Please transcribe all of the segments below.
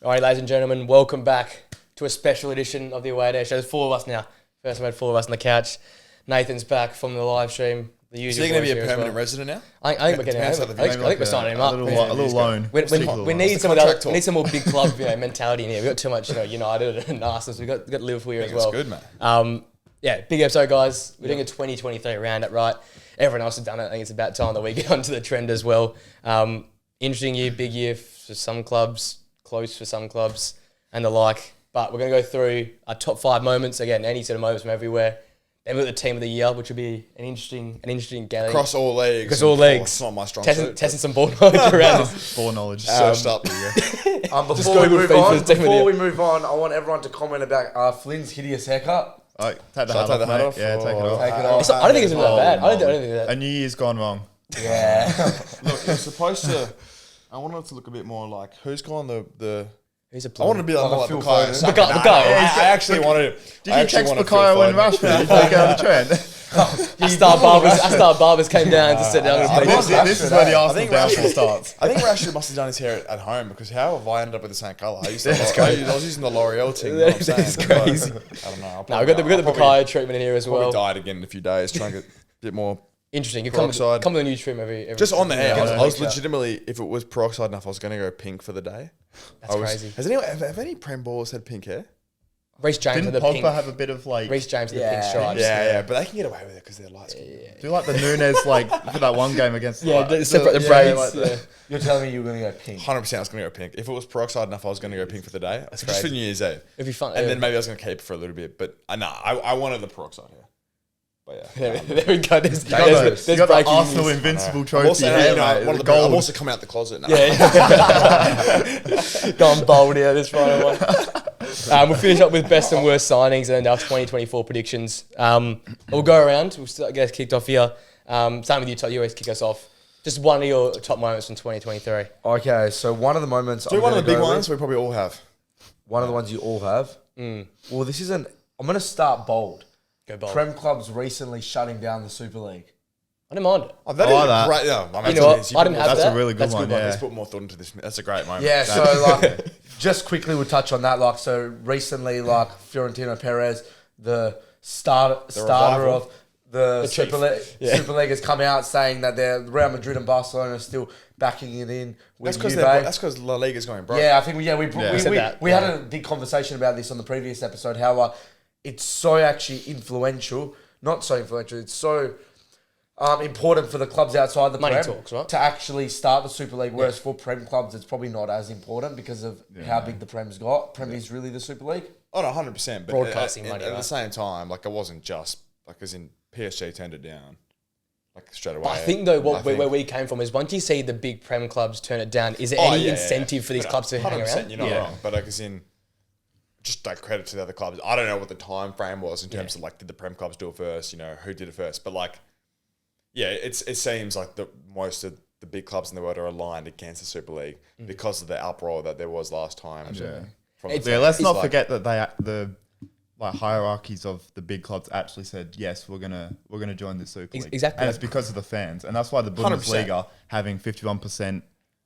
All right, ladies and gentlemen, welcome back to a special edition of the Away Day Show. There's four of us now. First, we had four of us on the couch. Nathan's back from the live stream. The usual. Is he going to be a permanent resident now? I think we're getting him. I think we're signing him up. A little loan. We need some more big club mentality in here. We've got too much United and Arsenal. We've got Liverpool here as well. That's good, man. Big episode, guys. We're doing a 2023 roundup, right? Everyone else has done it. I think it's about time that we get onto the trend as well. Interesting year, big year for some clubs, close for some clubs, and the like. But we're going to go through our top 5 moments. Again, any sort of moments from everywhere. Then we've got the team of the year, which will be an interesting game. Across all leagues. Across all leagues. It's not my strong suit. Testing some ball knowledge around this. Ball knowledge. Searched up. Before we move on, I want everyone to comment about Flynn's hideous haircut. Take the hat off. Yeah, take it off. Take it off. I don't think it's that bad. I don't think that. A new year's gone wrong. Yeah. Look, it's supposed to... I wanted it to look a bit more like... Who's gone the... Who's a I wanted to be like more like Phil Bukayo. Bukayo. I actually wanted... Did you text Bukayo and Rashford? You take out the trend. Star Barbers came down to sit down and play. This is where the Arsenal downfall starts. I think Rashford must have done his hair at home because how have I ended up with the same colour? I was using the L'Oreal thing. You know what I'm saying? That's crazy. I don't know. No, we've got the Bukayo treatment in here as well. Probably died again in a few days trying to get a bit more... Interesting. You come with a new trim every just on the hair. I was legitimately, if it was peroxide enough, I was going to go pink for the day. That's crazy. Have any Prem ballers had pink hair? Reece James Didn't had the Pogba pink. have a bit of like... Reece James had the pink stripes. Yeah, but they can get away with it because they're light skin. Do you like the Nunez for that one game against... separate the braids. You're telling me you were going to go pink? 100% I was going to go pink. If it was peroxide enough, I was going to go pink for the day. Just crazy. for New Year's Eve. It'd be fun. And then maybe I was going to keep it for a little bit. But I wanted the peroxide hair. But yeah. There we go. There's You got the breaking Arsenal news. Invincible I'm trophy. also coming out the closet now. Gone bold here, this final one. We'll finish up with best and worst signings and our 2024 predictions. We'll go around. We'll get us kicked off here. Starting with you, Todd. You always kick us off. Just one of your top moments from 2023. Okay, so one of the moments... Do one of the big ones we probably all have. One of the ones you all have. Well, this isn't... I'm going to start bold. Go bold. Prem clubs recently shutting down the Super League. I didn't mind it. Oh, that is great. Yeah, You know what? I didn't have That's that. a really good one, yeah. Let's put more thought into this. That's a great moment. Yeah, so just quickly we'll touch on that. So recently, Florentino Perez, the starter of the Super League has come out saying that Real Madrid and Barcelona are still backing it in with That's because La Liga's going broke. Yeah, I think we had a big conversation about this on the previous episode, how it's so actually influential. Not so influential, it's so important for the clubs outside the Money Prem talks, right? to actually start the Super League, whereas for Prem clubs it's probably not as important because of how big the Prem's got. Prem is really the Super League. Oh, no, 100%. But Broadcasting money, at right? the same time, it wasn't just, as in PSG turned it down, straight away. But I think, though, where we came from is once you see the big Prem clubs turn it down, is there any incentive for these clubs to hang around? You're not wrong. But as in... Just credit to the other clubs. I don't know what the time frame was in terms of did the Prem clubs do it first? Who did it first? But it seems like most of the big clubs in the world are aligned against the Super League because of the uproar that there was last time. Let's not forget that the hierarchies of the big clubs actually said yes, we're gonna join the Super League. Exactly, and it's because of the fans, and that's why the Bundesliga having 51%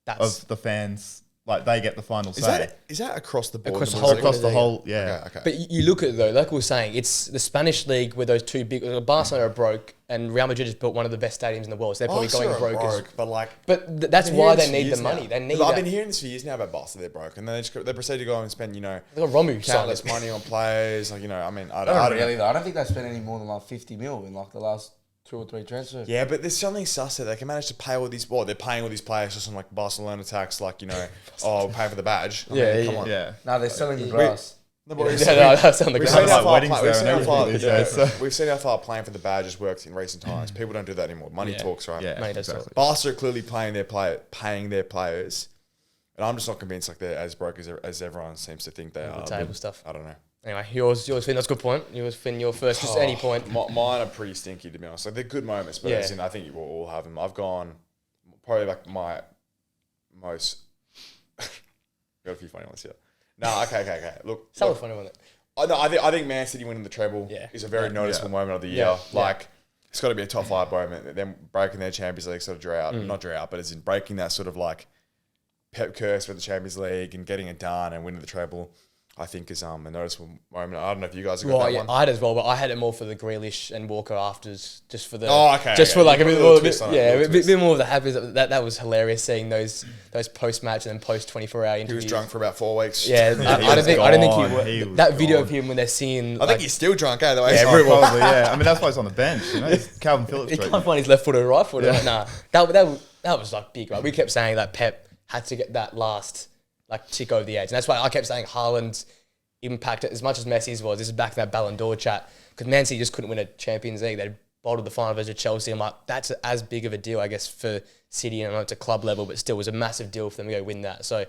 of the fans. They get the final say. Is that across the board? Across the whole, yeah. Okay. But you look at it, though, like we were saying, it's the Spanish league where those two big... Barcelona are broke and Real Madrid just built one of the best stadiums in the world, so they're probably going broke. But that's why they need the money. They need I've been hearing this for years now about Barcelona, they're broke. And then they proceed to go and spend, They got Romu countless money on players. I don't I don't think they spent any more than 50 mil in the last 2 or 3 transfers. Yeah, but there's something sus that they can manage to pay all these... They're paying all these players just on Barcelona tax, we're paying for the badge. Come on. Yeah. No, they're selling the grass. That's on the We've seen how far playing for the badge has worked in recent times. People don't do that anymore. Money talks, right? Yeah, money does talk. Barca are clearly paying their players, and I'm just not convinced they're as broke as everyone seems to think they are. The table stuff. I don't know. Anyway, yours, Finn. That's a good point. Yours, Finn. Your first, just any point. Mine are pretty stinky, to be honest. They're good moments, but I think you will all have them. I've gone probably my most. Got a few funny ones here. No, okay. Look, Some funny one. I think Man City winning the treble is a very noticeable moment of the year. It's got to be a top 5 moment. Them breaking their Champions League sort of drought, not drought, but as in breaking that sort of Pep curse with the Champions League and getting it done and winning the treble, I think is a noticeable moment. I don't know if you guys have got that one. I had as well, but I had it more for the Grealish and Walker afters, just for the for like a bit more, a bit more of the happiness. That was hilarious seeing those post match and then post 24-hour interviews. He was drunk for about 4 weeks. Yeah, I don't think he was. That video of him when they're seeing. I think he's still drunk. The way probably. Yeah, I mean that's why he's on the bench. You know, Calvin Phillips. He can't find his left foot or right foot. Like, nah, that was like big. Right, we kept saying that Pep had to get that last like tick over the edge, and that's why I kept saying Haaland's impact as much as Messi's was. This is back to that Ballon d'Or chat because Man City just couldn't win a Champions League. They bottled the final versus Chelsea. I'm like, that's as big of a deal, I guess, for City. And I know it's a club level, but still was a massive deal for them to go win that. So I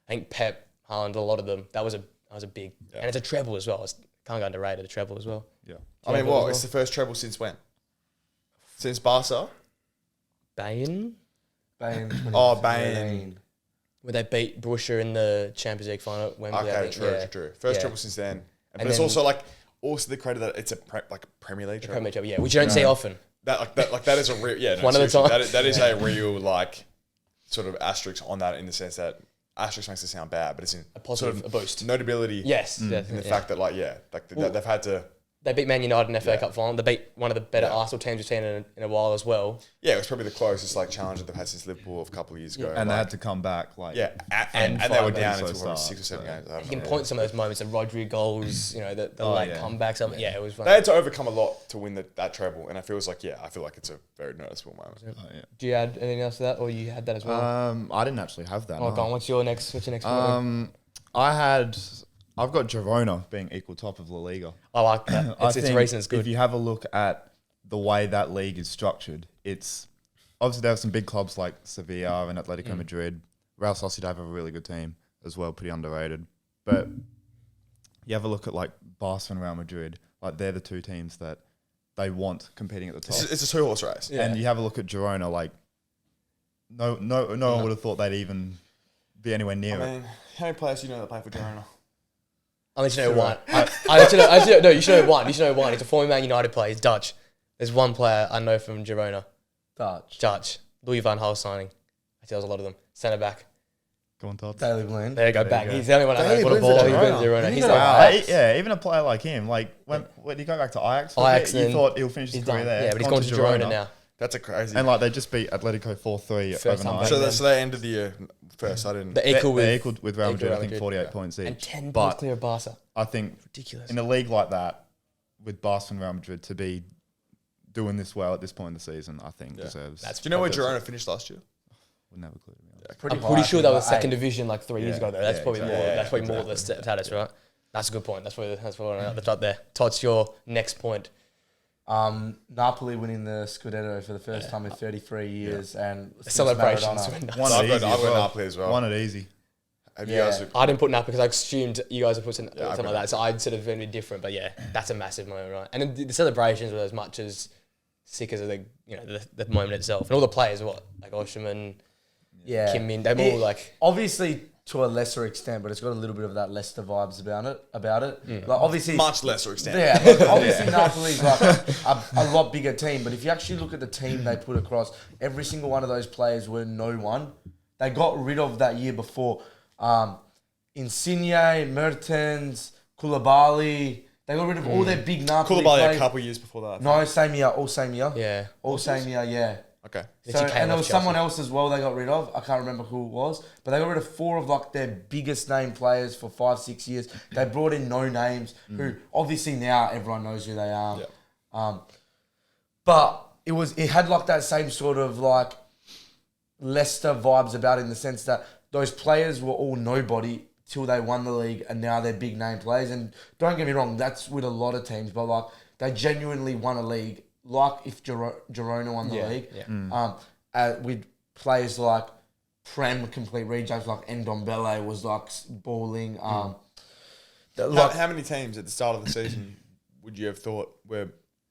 think Pep, Haaland, a lot of them, that was a big, and it's a treble as well. It's can't go underrated, a treble as well. Yeah, I mean, what? It's the first treble since when? Since Barca? Bain. Oh, Bain. Where they beat Borussia in the Champions League final at Wembley. Okay, true. First treble since then. But it's also the credit that it's a Premier League treble. Premier League treble, which you don't see often. That is a real, one of the time. That is a real, sort of asterisk on that in the sense that asterisk makes it sound bad, but it's in a positive, sort of a boost. Notability. Yes. In the fact that, they've had to... They beat Man United in the FA Cup final. They beat one of the better Arsenal teams we've seen in a while as well. Yeah, it was probably the closest challenge that they've had since Liverpool a couple of years ago. And they had to come back and they were down until probably 6 or 7 games. You can point some of those moments, the Rodri goals, the late comebacks. It was fun. They had to overcome a lot to win that treble, and I feel like it's a very noticeable moment. Do you add anything else to that, or you had that as well? I didn't actually have that. Oh, go on. What's your next one? I've got Girona being equal top of La Liga. I like that. It's recent. It's good. If you have a look at the way that league is structured, it's obviously there are some big clubs like Sevilla and Atletico Madrid. Real Sociedad have a really good team as well, pretty underrated. But you have a look at Barca and Real Madrid. They're the two teams that they want competing at the top. It's a 2-horse race. Yeah. And you have a look at Girona. No one would have thought they'd even be anywhere near it. How many players do you know that play for Girona? I'll let you know one. You should know one. You should know one. He's a former Man United player. He's Dutch. There's one player I know from Girona. Dutch. Louis van Gaal signing. I tell a lot of them. Centre back. Go on, Todd. Daily Blind. There you go, bang. He's the only one I know for the ball. He's been Girona. He's even a player like him. When you go back to Ajax, you thought he'll finish his career there. Yeah, but he's gone to Girona now. That's a crazy. And they just beat Atletico 4-3 overnight. So they ended the year first. I didn't. They equaled with Real Madrid. I think 48 points each. And 10 points clear of Barca. I think ridiculous in a league like that, with Barca and Real Madrid to be doing this well at this point in the season, I think deserves. Do you know where Girona finished last year? We'll never clue. I'm pretty sure that was second division 3 years ago though. That's probably more. That's probably more the status, right? That's a good point. That's what I got there. Todd's your next point. Napoli winning the Scudetto for the first time in 33 years and celebrations. I've got Napoli as well. Won it easy. I didn't put Napoli because I assumed you guys would put something like that. So I'd sort of been different. But that's a massive moment, right? And then the celebrations were as much as sick as the moment itself. And all the players, Osherman, Kim Min, they're all obviously to a lesser extent, but it's got a little bit of that Leicester vibes about it. Obviously, much lesser extent. Yeah, obviously Napoli's a lot bigger team. But if you actually look at the team they put across, every single one of those players were no one. They got rid of that year before. Insigne, Mertens, Koulibaly. They got rid of all their big Napoli Koulibaly players. A couple of years before that. No, same year. All same year. Yeah. All same year, yeah. Okay. So, and there was someone else as well they got rid of. I can't remember who it was. But they got rid of 4 of their biggest name players for 5-6 years. They brought in no names who obviously now everyone knows who they are. Yeah. But it had that same sort of Leicester vibes about it in the sense that those players were all nobody till they won the league and now they're big name players. And don't get me wrong, that's with a lot of teams, but they genuinely won a league. If Girona won the league, with players like Prem, complete rejects, Ndombele was balling. How many teams at the start of the season would you have thought were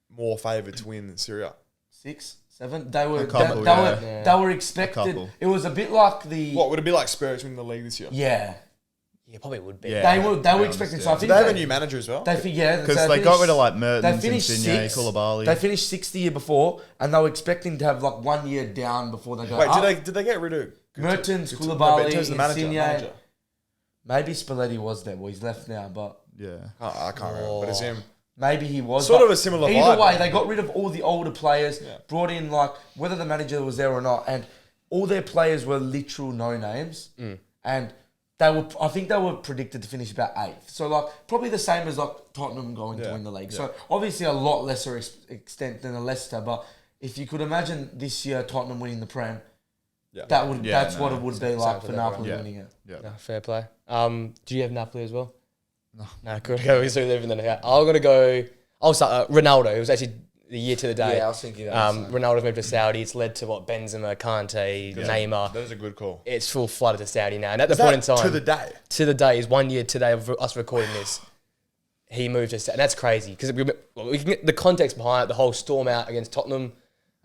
more favoured to win than Syria? 6, 7. They were they were expected. It was a bit like the. What would it be like Spurs winning the league this year? Yeah. Yeah, probably would be. Yeah, they were expecting. So I think they have a new manager as well. Because they got rid of Mertens, Insigne, Koulibaly. They finished 6th the year before, and they were expecting to have 1 year down before they go. Wait, up. did they get rid of Mertens, in Koulibaly, terms of the Insigne. manager. Maybe Spalletti was there. Well, he's left now, but Yeah. I can't remember, but it's him. maybe he was. Sort but of a similar Either vibe, way, man. they got rid of all the older players, Yeah. brought in like whether the manager was there or not, and all their players were literal no names, and they were. I think they were predicted to finish about 8th. So like probably the same as like Tottenham going to Yeah. win the league. Yeah. So obviously a lot lesser extent than a Leicester, but if you could imagine this year Tottenham winning the Prem, Yeah. that would Yeah, that's no, what it would be like for for them, Napoli right? winning it. Yeah. No, fair play. Do you have Napoli as well? No, good. Go. So everything. I'm gonna go. I'll start. Ronaldo. It was actually the year to the day. Yeah, I was thinking that. Ronaldo's moved to Saudi. It's led to what Benzema, Kante, Neymar. That was a good call. It's full flooded to Saudi now. And at the Is point in that time, to the day? to the day is 1 year today of us recording this. He moved to Saudi. And that's crazy because we can get the context behind it. The whole storm out against Tottenham.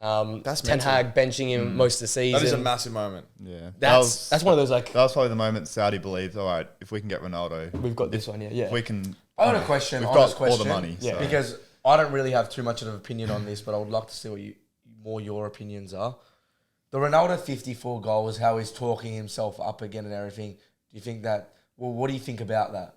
That's Ten mental. Hag benching him most of the season. That is a massive moment. Yeah. That's one of those like That was probably the moment Saudi believed, all right, if we can get Ronaldo, we've got this one. Yeah. if we can. I got a question. We've Honest got all question. the money. Yeah. so. Because I don't really have too much of an opinion on this, but I would like to see what your opinions are. The Ronaldo 54 goals, how he's talking himself up again and everything. Do you think that? Well, what do you think about that?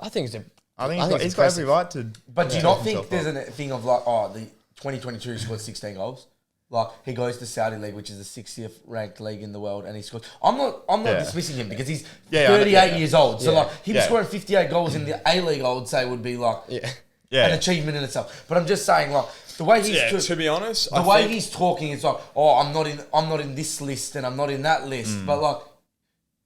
I think it's. I think it's he's got every impressive. right to. But do you talk not think himself there's up. a thing of like, oh, the 2022 he scored 16 goals? Like he goes to Saudi League, which is the 60th ranked league in the world, and he scores. I'm not Yeah. dismissing him because he's Yeah, 38 yeah. years old. So Yeah. like him Yeah. scoring 58 goals in the A League, I would say would be like Yeah. Yeah. an achievement in itself. But I'm just saying, like the way he's Yeah, to be honest, the I way think- he's talking, it's like, oh, I'm not in this list and I'm not in that list. But like,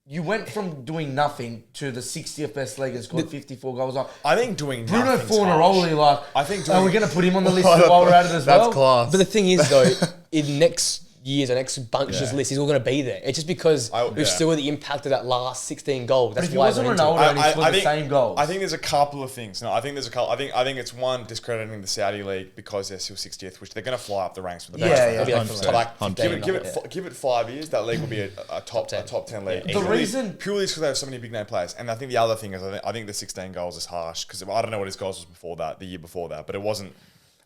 you went from doing nothing to the 60th best league and scored 54 goals. Like I think doing Bruno nothing's Fornaroli, harsh. like, I think are we doing- going to put him on the list while we're at it as well? That's class. But the thing is, though, in next year's or next bunch's Yeah. list, he's all going to be there. It's just because Yeah. we've still the impact of that last 16 goals. But That's if it why wasn't I went into it. Ronaldo and he scored the think, same goals. I think there's a couple of things. No, I think there's a couple. I think it's one discrediting the Saudi league because they're still 60th, which they're going to fly up the ranks for the Yeah, best. yeah. It'll be like 100%. from Like, 100%. give it 5 years, that league will be a top 10. 10 league. Yeah. The Purely- reason- purely because they have so many big name players, and I think the other thing is I think the 16 goals is harsh because I don't know what his goals was before that, the year before that, but it wasn't.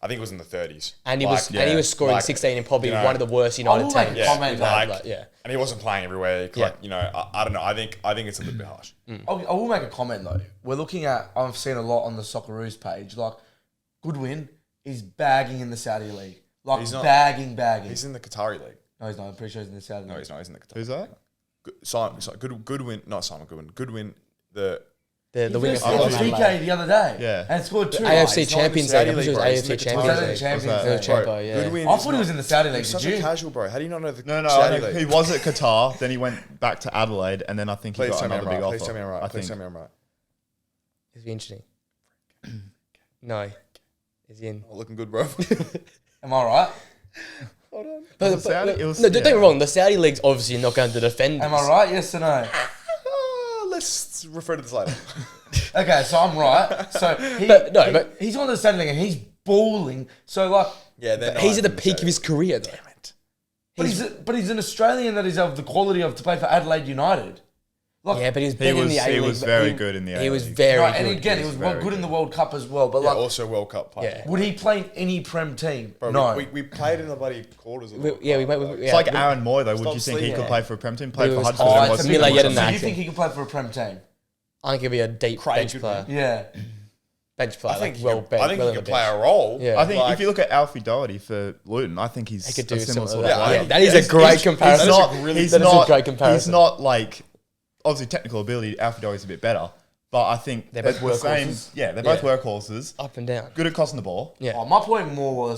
I think it was in the 30s, And he was Like, and he was scoring like, 16 in probably you know, one of the worst United will make teams. a comment, we've had, like, yeah. and he wasn't playing every week. Yeah. Like, you know, I don't know. I think it's a little bit harsh. I will make a comment though. We're looking at, I've seen a lot on the Socceroos page, like Goodwin is bagging in the Saudi league. Like He's not. bagging. He's in the Qatari league. No, he's not. I'm pretty sure he's in the Saudi No, league. he's not. He's in the Qatari. Who's that? Goodwin, not Simon Goodwin. Goodwin, the The winger He for scored Adelaide. PK the other day. Yeah. And scored 2. AFC he's not in the Champions Saudi League. I think it was league, bro. He's AFC in the Champions Was that in League. the Champions that? It was League? Champo, yeah. Goodwin I is thought he was in the Saudi league. He's Did such a you? casual, bro. How do you not know the No, Saudi I know. league? He was at Qatar, then he went back to Adelaide, and then I think he Please got tell me I'm another big right. offer. Please tell me I'm right. I Please think. tell me I'm right. It'd be interesting. No. He's in. Oh, looking good, bro. Am I right? But, Saudi? It was- no, don't get yeah. me wrong. The Saudi league's obviously not going to defend. Am I right? Yes or no? Let's refer to this later. Okay, so I'm right. So But he's on the Saudi league and he's balling. So like, Yeah, they're he's not at the in peak of Saudi his career, though. but he's an Australian that is of the quality of to play for Adelaide United. Like, Yeah, but he was He better in was- the he A-League. was but very good in the He was A-League. very right, good. and again, he was very good in the good. World Cup as well. But Yeah, like, also World Cup player. Yeah. would he play in any Prem team? Bro, no. we played in the bloody quarters of the World Yeah, we Cup, went. like- Yeah, It's like we- Aaron Moy, though. Would Stop you think he sleeping. could play for a Prem team? Played It for was Huddersfield. hard and to was Miller second yet or in so that. you think he could play for a Prem team? I think he'd be a deep Craig bench Goodwin. player. Yeah. Bench player. I think like, well, he well can on the play bench. a role. Yeah. I think Like- if you look at Alfie Doherty for Luton, I think he's He could do a similar something sort like of that. player. Yeah, that is a great comparison. He's not. That is a really- He's that is a not. great He's comparison. not like obviously technical ability. Alfie Doherty's a bit better, but I think They're both the same. workhorses. Yeah, they're both Yeah. workhorses. Up and down. Good at crossing the ball. Yeah. Oh, my point more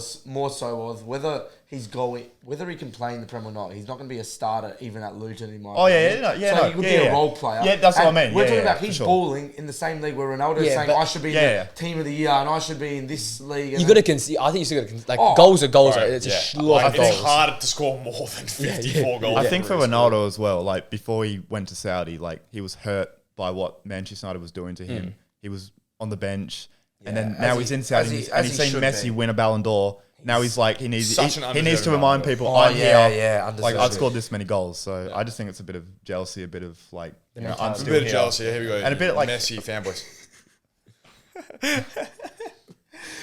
so was whether he can play in the Prem or not. He's not going to be a starter even at Luton in my Oh, yeah, opinion. yeah, no, yeah, So no, he could yeah, be yeah. a role player. Yeah, that's what And I mean. We're Yeah, talking yeah, about for he's sure. balling in the same league where Ronaldo's Yeah, saying but- I should be in Yeah, the team of the year and I should be in this league. And You got to concede. I think you still got to like Oh. goals are goals. Right, It's yeah. a lot of Like, it's goals. harder to score more than 54 goals. I think for Really. Ronaldo as well, like before he went to Saudi, like he was hurt by what Manchester United was doing to him. He was on the bench, and then Yeah, now as he's he- in Saudi, as he- and as he's he seen should Messi be. win a Ballon d'Or. Now he's like he needs Such an he needs to undeserved remind Ballon people Oh, I'm yeah, here. yeah, Like I've undeserved. scored this many goals, so I just think it's a bit of jealousy, a bit of like you know, I'm A still bit of here. jealousy. Here we go. And a bit like- Messi fanboys.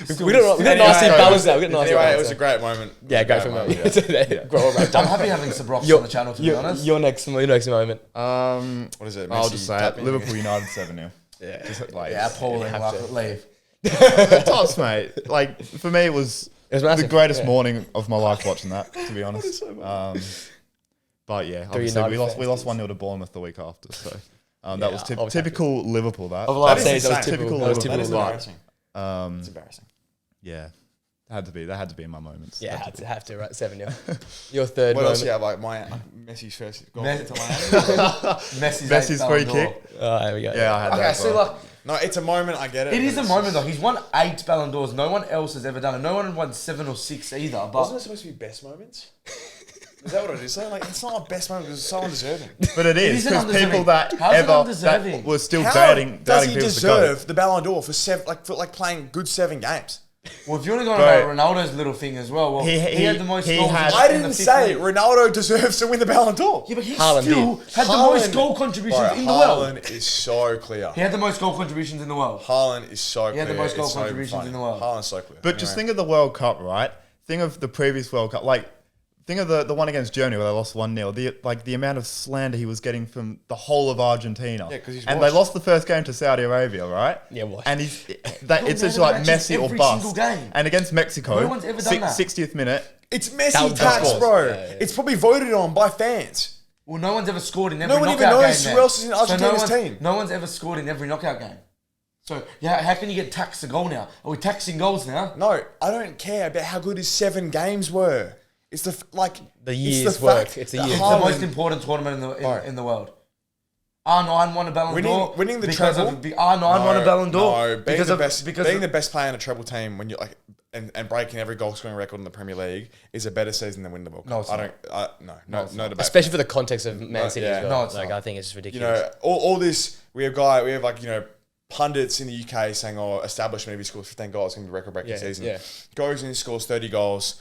We got a nice balance now. We got a nice Anyway, it balance was a great moment. Yeah, go for it. Grow up. I'm happy having some rocks on the channel, to be honest. Your next moment. What is it? I'll Messi just say it. tapping? Liverpool United 7-0. Yeah. Just like, Yeah, appalling. Leave. tops, mate. Like for me, it was the massive. greatest morning of my life watching that. To be honest, but yeah, obviously we lost 1-0 to Bournemouth the week after. So that was typical Liverpool. That last That is season, that was insane. typical. That was That is Liverpool. embarrassing. It's embarrassing. Yeah, that had to be in my moments. Yeah, have to, right? 7-0. Your third What moment. else do you have? Like Messi's first goal to Miami. Messi's free kick. Oh, there we go. Yeah, I had Okay, that. so Well. like, No, it's a moment. I get it. it is a but moment though. He's won 8 Ballon d'Ors. No one else has ever done it. No one won 7 or 6 either. Wasn't But it supposed to be best moments? Is that what it is? Like, it's not a best moment because it's so undeserving. But it is isn't because people undeserving. that How's it ever undeserving? that were still How doubting does he people to go. deserve the Ballon d'Or for playing good 7 games? well, if you want to go on Bro. about Ronaldo's little thing as well, He had the most he goals. had- I in the didn't fifth say league. Ronaldo deserves to win the Ballon d'Or. Yeah, but he Haaland still did. had the most goal contributions in the world. Haaland is so clear. He had the most goal contributions in the world. Haaland is so clear. He had the most goal It's not even contributions funny. in the world. Haaland's so clear. But just think of the World Cup, right? Think of the previous World Cup. Like, think of the one against Germany where they lost 1-0. The amount of slander he was getting from the whole of Argentina. Yeah, 'cause he's and washed. they lost the first game to Saudi Arabia, right? Yeah, washed. And it's just never like matches Messi or every bust. single game. And against Mexico, No one's ever done that. 60th minute. It's That Messi was tax, goals. bro. Yeah. It's probably voted on by fans. Well, no one's ever scored in every No one knockout even game. knows who man. else is in Argentina's no team. No one's ever scored in every knockout game. So, yeah, how can you get taxed a goal now? Are we taxing goals now? No, I don't care about how good his 7 games were. It's the year's work. It's the It's year's the most important tournament in the world. R9 won a Ballon d'Or. Winning the because treble. of R9 won a Ballon d'Or. No, being because the of, best, because being of, the best player in a treble team when you like and breaking every goal scoring record in the Premier League is a better season than winning the World Cup. No, it's I don't. No debate. Especially for the context of Man City yeah. as well. No, it's like, not. I think it's just You ridiculous. know, all this we have like pundits in the UK saying, "Oh, establishment if he scores 15 goals, it's going to be a record-breaking season." yeah. Goes and scores 30 goals.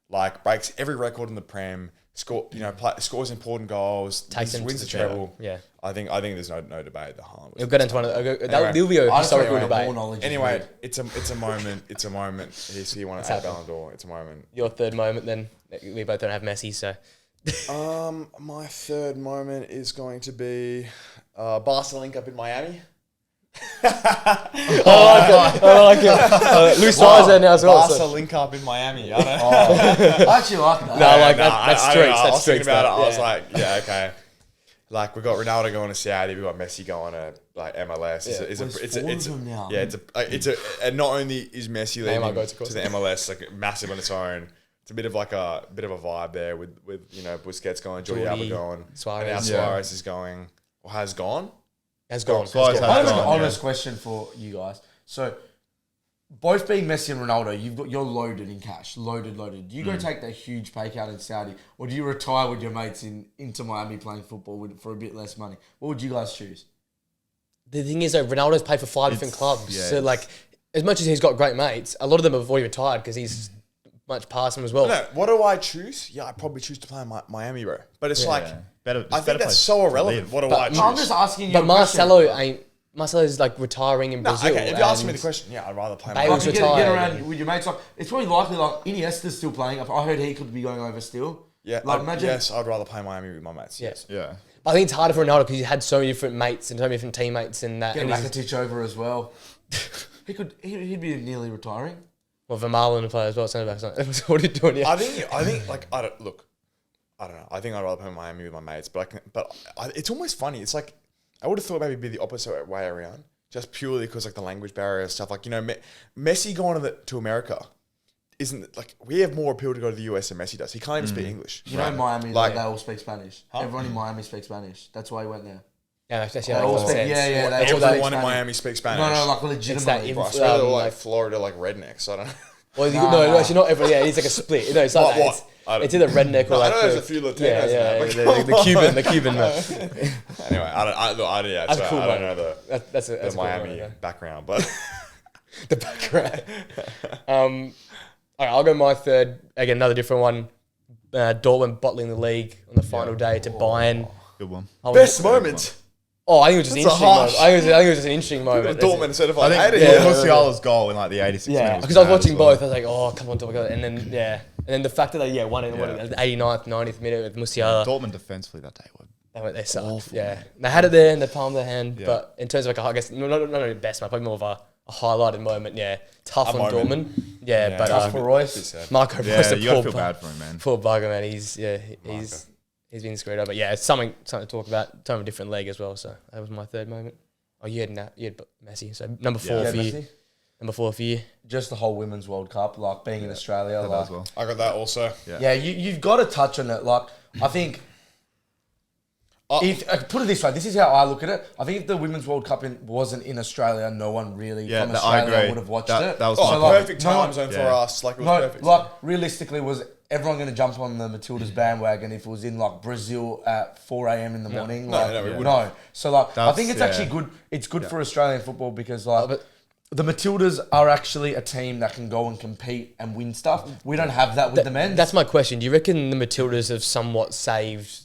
Like breaks every record in the Prem. Scores important goals. Takes them to wins the the treble. Yeah. I think there's no debate. The Haaland. We'll get into one of Anyway. that'll be a I just don't historical know debate. more knowledge is Anyway, good. it's a moment. It's a moment. You want to add Ballon d'Or. It's a moment. Your third moment, then we both don't have Messi, so My third moment is going to be Barca link up in Miami. I like it. Luis Suarez there now as well. Barca So. link up in Miami. I don't know. I actually like that. No, like that's I don't streaks. know. I That's was thinking streaks. about it. I yeah. was like, yeah, okay. Like we got Ronaldo going to Saudi, we got Messi going to like MLS. Yeah. It's four of them now. and not only is Messi Neymar leading goes across to the MLS like massive on its own. It's a bit of a vibe there with Busquets going, Jordi Alba going, Suarez. and now Yeah. Suarez is going or has gone. Has gone. Suarez I have has an gone, honest question for you guys. So, both being Messi and Ronaldo, you're loaded in cash, loaded. Do you go take that huge pay cut in Saudi, or do you retire with your mates into Miami playing football for a bit less money? What would you guys choose? The thing is, though, Ronaldo's played for 5 different clubs. yeah, So, like, as much as he's got great mates, a lot of them have already retired because he's much past them as well. No, what do I choose? Yeah, I probably choose to play in Miami, bro. But it's like better. I think that's so irrelevant. What do I choose? No, I'm just asking you. But a question. Marcelo's like retiring in No, Brazil. okay. If you ask me and the question, yeah, I'd rather play Bale's Miami. Like, you get retired. around with your mates. Like, it's probably likely like Iniesta's still playing. I heard he could be going over still. Yeah, Like, imagine. yes, I'd rather play Miami with my mates. Yeah. Yes. Yeah. I think it's harder for Ronaldo because he had so many different mates and so many different teammates and that. Get And he's, Rakitic over as well. He'd be nearly retiring. well, Vermaelen to play as well. Centre back. What are you doing here? I think like I don't know. I think I'd rather play Miami with my mates, but it's almost funny. It's like I would have thought maybe it'd be the opposite way around, just purely because like the language barrier and stuff. Like Messi going to America isn't like we have more appeal to go to the US than Messi does. He can't even speak English. You know, Miami, Like- they all speak Spanish. Everyone in Miami speaks Spanish. That's why he went there. Yeah, that's They all speak, sense. yeah, they all speak Everyone in Spanish. Miami speaks Spanish. No, like It's that legitimately. in- Bro, I swear they're all like- like Florida, like rednecks. I don't know. Well, Nah. no, actually not everyone. Yeah, it's like a split. No, it's like What, that. what? I don't- It's either redneck or I like know there's a few Latinos yeah, in there, but the Cuban. Man. Anyway, I That's cool, don't man. know the That's a cool Miami one, yeah. background, but The background. All right, I'll go my third. Again, another different one. Dortmund bottling the league on the final day to Bayern. Good one. I was- best moment. Oh, I think it was just an That's a interesting moment. harsh- I think it was just an interesting moment. Dortmund instead of I like think 80. Musiala's goal in like the 86th minute. Yeah, was because I was mad watching as well. both. I was like, oh, come on, Dortmund. And then the fact that they won it in the 89th, 90th minute with Musiala. Dortmund defensively that day were They sucked. awful, Yeah, they had it there in the palm of their hand. Yeah. But in terms of I guess not the best match, probably more of a highlighted moment. Yeah, tough A on moment. Dortmund. Yeah, but Tough for Royce. Marco Yeah, Reus, you gotta feel bad for him, man. poor bugger, man. He's been screwed up. But yeah, it's something to talk about. Time of a different leg as well. So that was my third moment. Oh, you had Messi. So number 4 Yeah, for you. Messi. Number 4 for you. Just the whole Women's World Cup, like being in Australia. That Like, as well. I got that also. yeah, you've got to touch on it. Like, I think if put it this way, this is how I look at it. I think if the Women's World Cup wasn't in Australia, no one really Yeah, from that- I Australia agree. would have watched That- it. that was Oh, my like, perfect no time one- zone for yeah. us. Like, it was No, perfect. like realistically, was everyone going to jump on the Matildas bandwagon if it was in like Brazil at 4 a.m. in the morning? No, Like, no, we wouldn't. no. So like, I That's- think it's yeah. actually good. It's good for Australian football because like. but- the Matildas are actually a team that can go and compete and win stuff. We don't have that with the men. That's my question. Do you reckon the Matildas have somewhat saved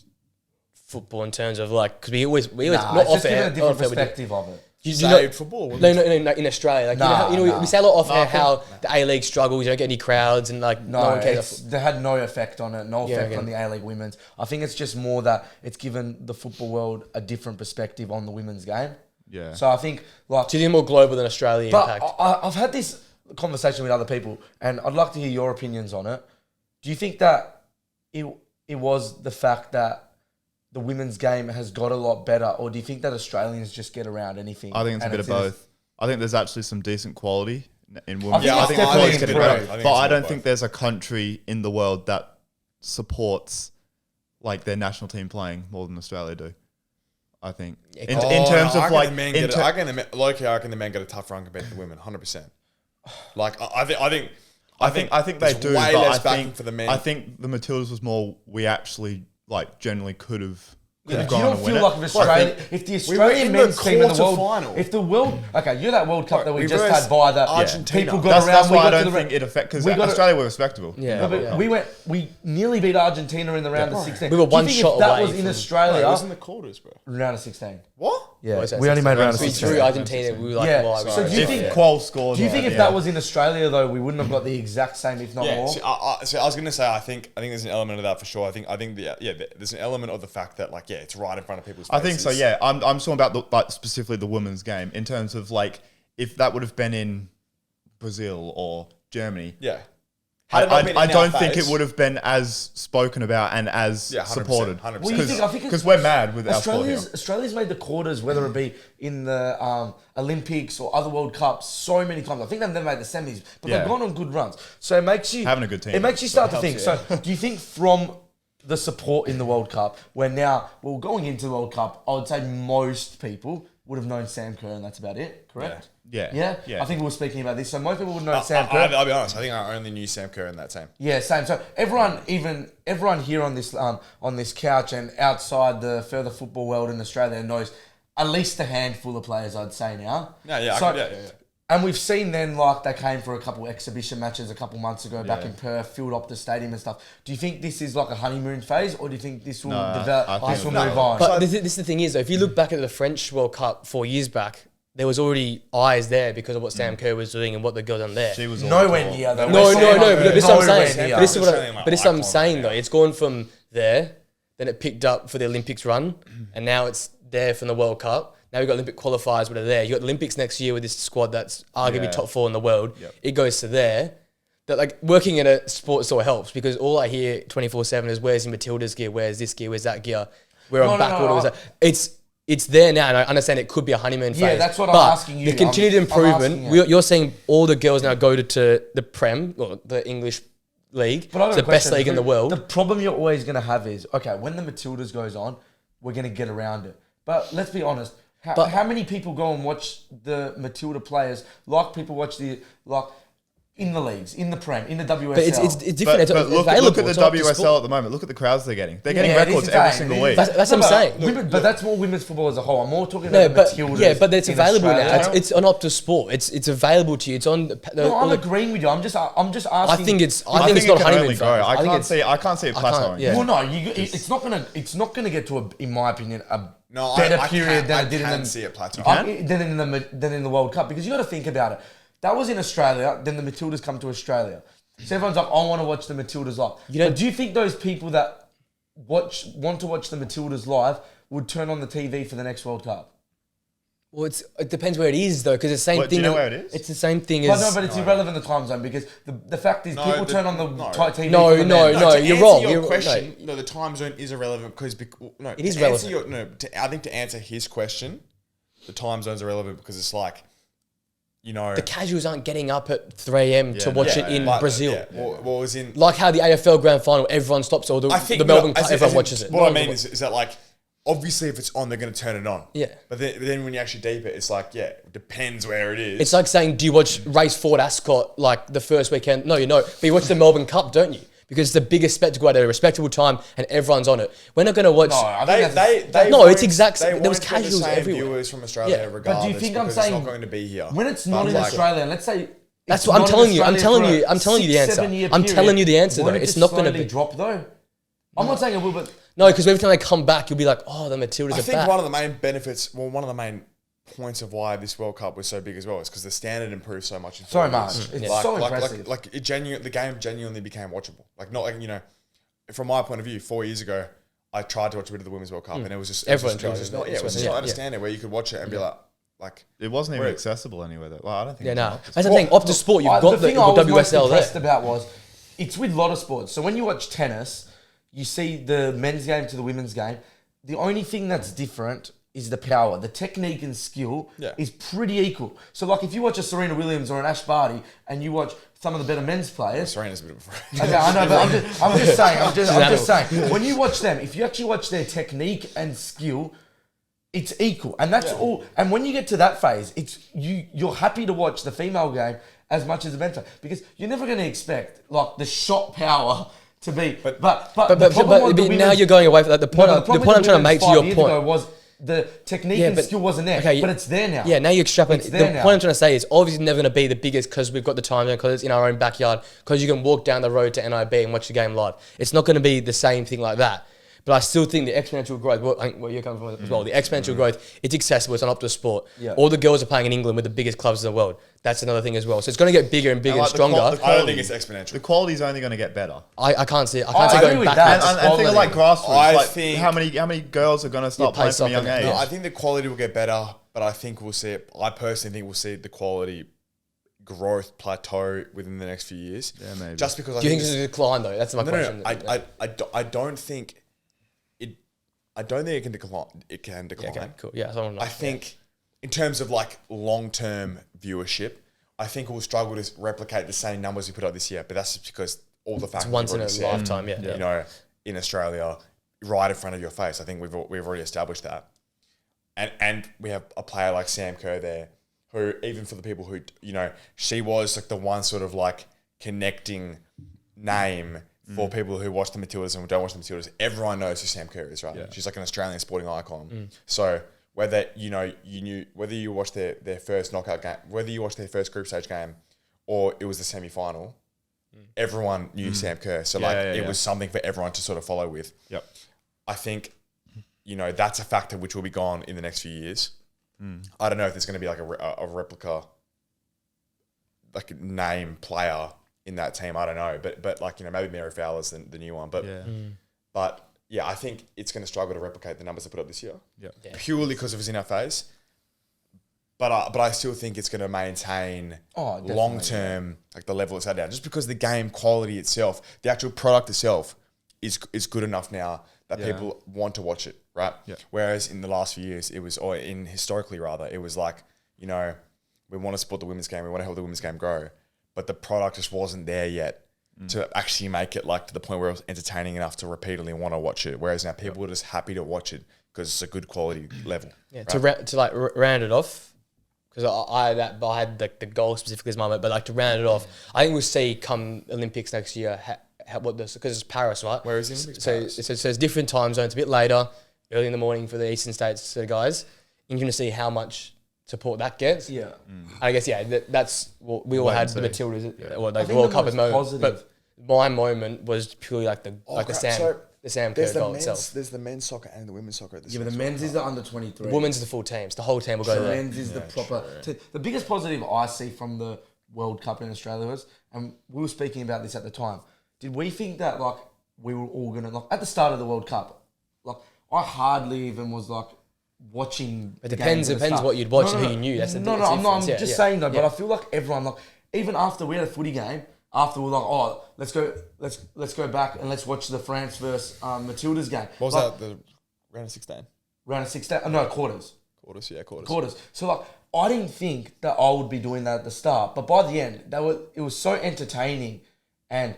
football in terms of like because we always Nah, not it's off just giving air, a different off air we do- perspective of it. Do you Saved not- football. No, in Australia, like Nah, you know, nah. we say a lot off No, air I think- how the A League struggles. You don't get any crowds and like no, No, one cares. they had no effect on it. No Yeah, effect again. on the A-League women's. I think it's just more that it's given the football world a different perspective on the women's game. Yeah. So I think like, Do you think more global than Australia but impact? I've had this conversation with other people, and I'd like to hear your opinions on it. Do you think that it was the fact that the women's game has got a lot better, or do you think that Australians just get around anything? I think it's a and bit of in both. I think there's actually some decent quality in women. I think it's definitely quality's getting improved. better. I think But it's I a bit don't of think both. there's a country in the world that supports like their national team playing more than Australia do. I think in terms of like the men get I reckon the men get a tough run compared to the women, 100%. Like I think they there's do. way but less I backing think for the men. I think the Matildas was more. We actually like generally could have You gone don't and win feel it. like if Australia, if the Australian in the men's team in the world, quarterfinal. if the world, okay, you're that World Cup that we just reversed had by that Argentina. people got That's, around. that's we why I got to don't the think it affects because we got to- Australia were respectable. Yeah. No, but we nearly beat Argentina in the round of 16. We were Do you one think shot if that away was in from- Bro, Australia, it was in the quarters, bro. round of 16. What? Yeah, What was that, we only made round of we 16. drew Argentina. We were like, Yeah, live. so do you If think- Qual scored, Do you think at if the that end- was in Australia though, we wouldn't have got the exact same, if not Yeah, more? so I was gonna say I think there's an element of that for sure. I think there's an element of the fact that like it's right in front of people's I faces. think so. Yeah, I'm talking about like specifically the women's game in terms of like if that would have been in Brazil or Germany. Yeah. I I don't think it would have been as spoken about and as 100%, supported. 100%. Well, you think- I think Because we're mad with our sport here. Australia's made the quarters, whether it be in the Olympics or other World Cups, so many times. I think they've never made the semis, but Yeah. they've gone on good runs. So it makes you Having a good team. It makes you start to Helps think. you, So do you think from the support in the World Cup, where now, well, going into the World Cup, I would say most people would have known Sam Kerr, and that's about it. Correct? Yeah. I think we were speaking about this. So most people would know Sam Kerr. I'll be honest. I think I only knew Sam Kerr in that team. Yeah, same. So everyone here on this couch and outside the further football world in Australia knows at least a handful of players, I'd say now. Yeah. And we've seen then, like, they came for a couple exhibition matches a couple months ago back in Perth, filled up the stadium and stuff. Do you think this is like a honeymoon phase, or do you think this will I develop? think This will no. move on. But this is the thing is, though, if you look back at the French World Cup 4 years back, there was already eyes there because of what Sam Kerr was doing and what the girl done there. She was Nowhere all near though. No, We're saying but this is what I'm nowhere saying. near. But this is what Australian, but this is what I'm icon saying right though. now. It's gone from there, then it picked up for the Olympics run, and now it's there from the World Cup. Now we've got Olympic qualifiers that are there. You got the Olympics next year with this squad that's arguably Yeah. top 4 in the world. Yep. It goes to there. That like working in a sport sort of helps because all I hear 24/7 is where's the Matilda's gear, where's this gear, where's that gear. We're on backward. no. It's there now, and I understand it could be a honeymoon phase. Yeah, that's what I'm but asking you. The continued I'm improvement. asking you. You're saying all the girls now go to the Prem, or the English league. But I got It's a the best question. league in the world. The problem you're always going to have is, okay, when the Matildas goes on, we're going to get around it. But let's be honest. How many people go and watch the Matilda players like people watch in the leagues, in the Prem, in the WSL. But it's different. But It's look available. at It's the not just WSL sport. at the moment. Look at the crowds they're getting. They're getting Yeah, it is records every insane. single It week. is. That's what I'm saying. But that's more women's football as a whole. I'm more talking No, about but the Matildas. yeah, but it's in available Australia. now. It's on Optus Sport. It's available to you. It's on. No, all I'm the- agreeing with you. I'm just asking. I think it's I think not it can honeymoon only phase. grow. I think can't it's- see it plateauing. yeah. Well, no, it's not gonna get to a, in my opinion, a No, better I period than it did can in the see it plateau. than in the World Cup, because you got to think about it. That was in Australia. Then the Matildas come to Australia, so everyone's like, I want to watch the Matildas live. But do you think those people that want to watch the Matildas live would turn on the TV for the next World Cup? Well, it depends where it is though, because the same What, thing. do you know where it is? It's the same thing But as. no, but it's irrelevant the time zone, because the fact is people turn on the TV. No, for the no, men. no. To you're answer wrong. Your You're- question, no. the time zone is irrelevant because It is relevant. I think to answer his question, the time zones are relevant because it's like, The casuals aren't getting up at 3 a.m. to watch it in Brazil. Yeah, well, was in. Like how the AFL Grand Final, everyone stops, or the Melbourne Cup, everyone watches it. What I mean is that like, obviously if it's on, they're going to turn it on. Yeah. But then when you actually deep it, it's like, it depends where it is. It's like saying, do you watch Race Ford Ascot like the first weekend? No, you know, but you watch the Melbourne Cup, don't you? Because it's the biggest spectacle at a respectable time and everyone's on it. We're not going to watch. No, I think They No, won't- it's exact- they there was won't get the casuals same everywhere. viewers from Australia Yeah. regardless. But do you think I'm because saying it's not going to be here? when it's not But in like- Australia? Let's say That's it's what I'm not in telling you. I'm Australia telling for you. a I'm telling you the 6-7 answer. year I'm period, telling you the answer, won't though. it It's just not going to slowly be. drop though. I'm not saying it will, but No, because every time they come back, you'll be like, oh, the Matildas I are think back. one of the main benefits, one of the main points of why this World Cup was so big as well is because the standard improved so much. In so 4 much. years. It's so impressive. The game genuinely became watchable. Like not like, from my point of view, 4 years ago, I tried to watch a bit of the Women's World Cup and it was just Everyone it was just tried not, it. yeah, it was just Yeah, not yeah. understanding where you could watch it and be like It wasn't even Where- accessible anywhere though. Like, I don't think. Yeah, it no. was That's the thing. Optus Sport, you've got the thing I was most WSL impressed there. about was it's with a lot of sports. So when you watch tennis, you see the men's game to the women's game. The only thing that's different is the power. The technique and skill is pretty equal. So like if you watch a Serena Williams or an Ash Barty and you watch some of the better men's players. Serena's a bit of a freak. Okay, I know, but I'm just saying. When you watch them, if you actually watch their technique and skill, it's equal, and that's all. And when you get to that phase, it's you're happy to watch the female game as much as the men's game because you're never going to expect like the shot power to be. But the problem with the now women's- you're going away from that. The point I'm problem trying with to the make to women's your 5 years point. ago was the technique Yeah, and but- skill wasn't there, okay, but it's there now. Yeah, now you're extrapolating. It's The there now. point I'm trying to say is obviously never going to be the biggest because we've got the time zone, because it's in our own backyard, because you can walk down the road to NIB and watch the game live. It's not going to be the same thing like that. But I still think the exponential growth, I think where you're coming from as well, the exponential growth, it's accessible, it's on Optus Sport. Yeah. All the girls are playing in England with the biggest clubs in the world. That's another thing as well. So it's going to get bigger and bigger and like the stronger. qual- the I don't think it's exponential. The quality's only going to get better. I can't see it. I I can't see it agree going with that. backwards. And think of like grassroots. I Like think- how many girls are going to start play playing from a young soccer. age? No, I think the quality will get better, but I think we'll see it. I personally think we'll see the quality growth plateau within the next few years. Yeah, maybe. Just because I Do you think think this is a decline though? That's my question. I don't think it. I don't think it can decline. It can decline. Okay, cool. Yeah, so I think in terms of like long-term viewership, I think we'll struggle to replicate the same numbers we put up this year. But that's just because all the factors once in we've a already said, lifetime, yeah. You know, in Australia, right in front of your face. I think we've already established that, and we have a player like Sam Kerr there, who even for the people who she was like the one sort of like connecting name. For people who watch the Matildas and don't watch the Matildas, everyone knows who Sam Kerr is, right? Yeah. She's like an Australian sporting icon. So whether whether you watched their first knockout game, whether you watched their first group stage game, or it was the semi-final, everyone knew Sam Kerr. So it was something for everyone to sort of follow with. Yep. I think that's a factor which will be gone in the next few years. I don't know if there's going to be like a replica, like a name player in that team. I don't know, but like maybe Mary Fowler's the new one, but but yeah, I think it's going to struggle to replicate the numbers they put up this year. Yeah. Purely because it was in our phase. But I still think it's going to maintain definitely, long term like the level it's at now. Just because the game quality itself, the actual product itself, is good enough now that people want to watch it, right? Yeah. Whereas in the last few years, it was, or in historically rather, it was like we want to support the women's game, we want to help the women's game grow, but the product just wasn't there yet to actually make it like to the point where it was entertaining enough to repeatedly want to watch it. Whereas now people are just happy to watch it because it's a good quality level. Yeah, right? to round it off, because I had the goal specifically as my moment, but like to round it off, I think we'll see come Olympics next year because it's Paris, right? Where is the Olympics? So Paris? it's there's different time zones, a bit later, early in the morning for the Eastern States sort of guys. You're going to see how much support that gets. Yeah. I guess, that's what we all Wait had and the see. Matildas, or I like the think World the Cup as most moment. positive- But my moment was purely like the Sam Kerr goal itself. There's the men's soccer and the women's soccer at the Yeah, same but the men's is the under 23. The women's is the full teams. The whole team will go The there. men's is the proper. The biggest positive I see from the World Cup in Australia was, and we were speaking about this at the time. Did we think that like we were all gonna like at the start of the World Cup? Like I hardly even was like watching. It the depends games at the Depends start. what you'd watch and who you knew. That's the no, it's I'm not. I'm difference. just saying that. But I feel like everyone like even after we had a footy game. After we're like, oh, let's go back and let's watch the France versus Matildas game. What was Like, that? The round of 16? round of 16? No, quarters. Quarters. So like, I didn't think that I would be doing that at the start, but by the end, it was so entertaining, and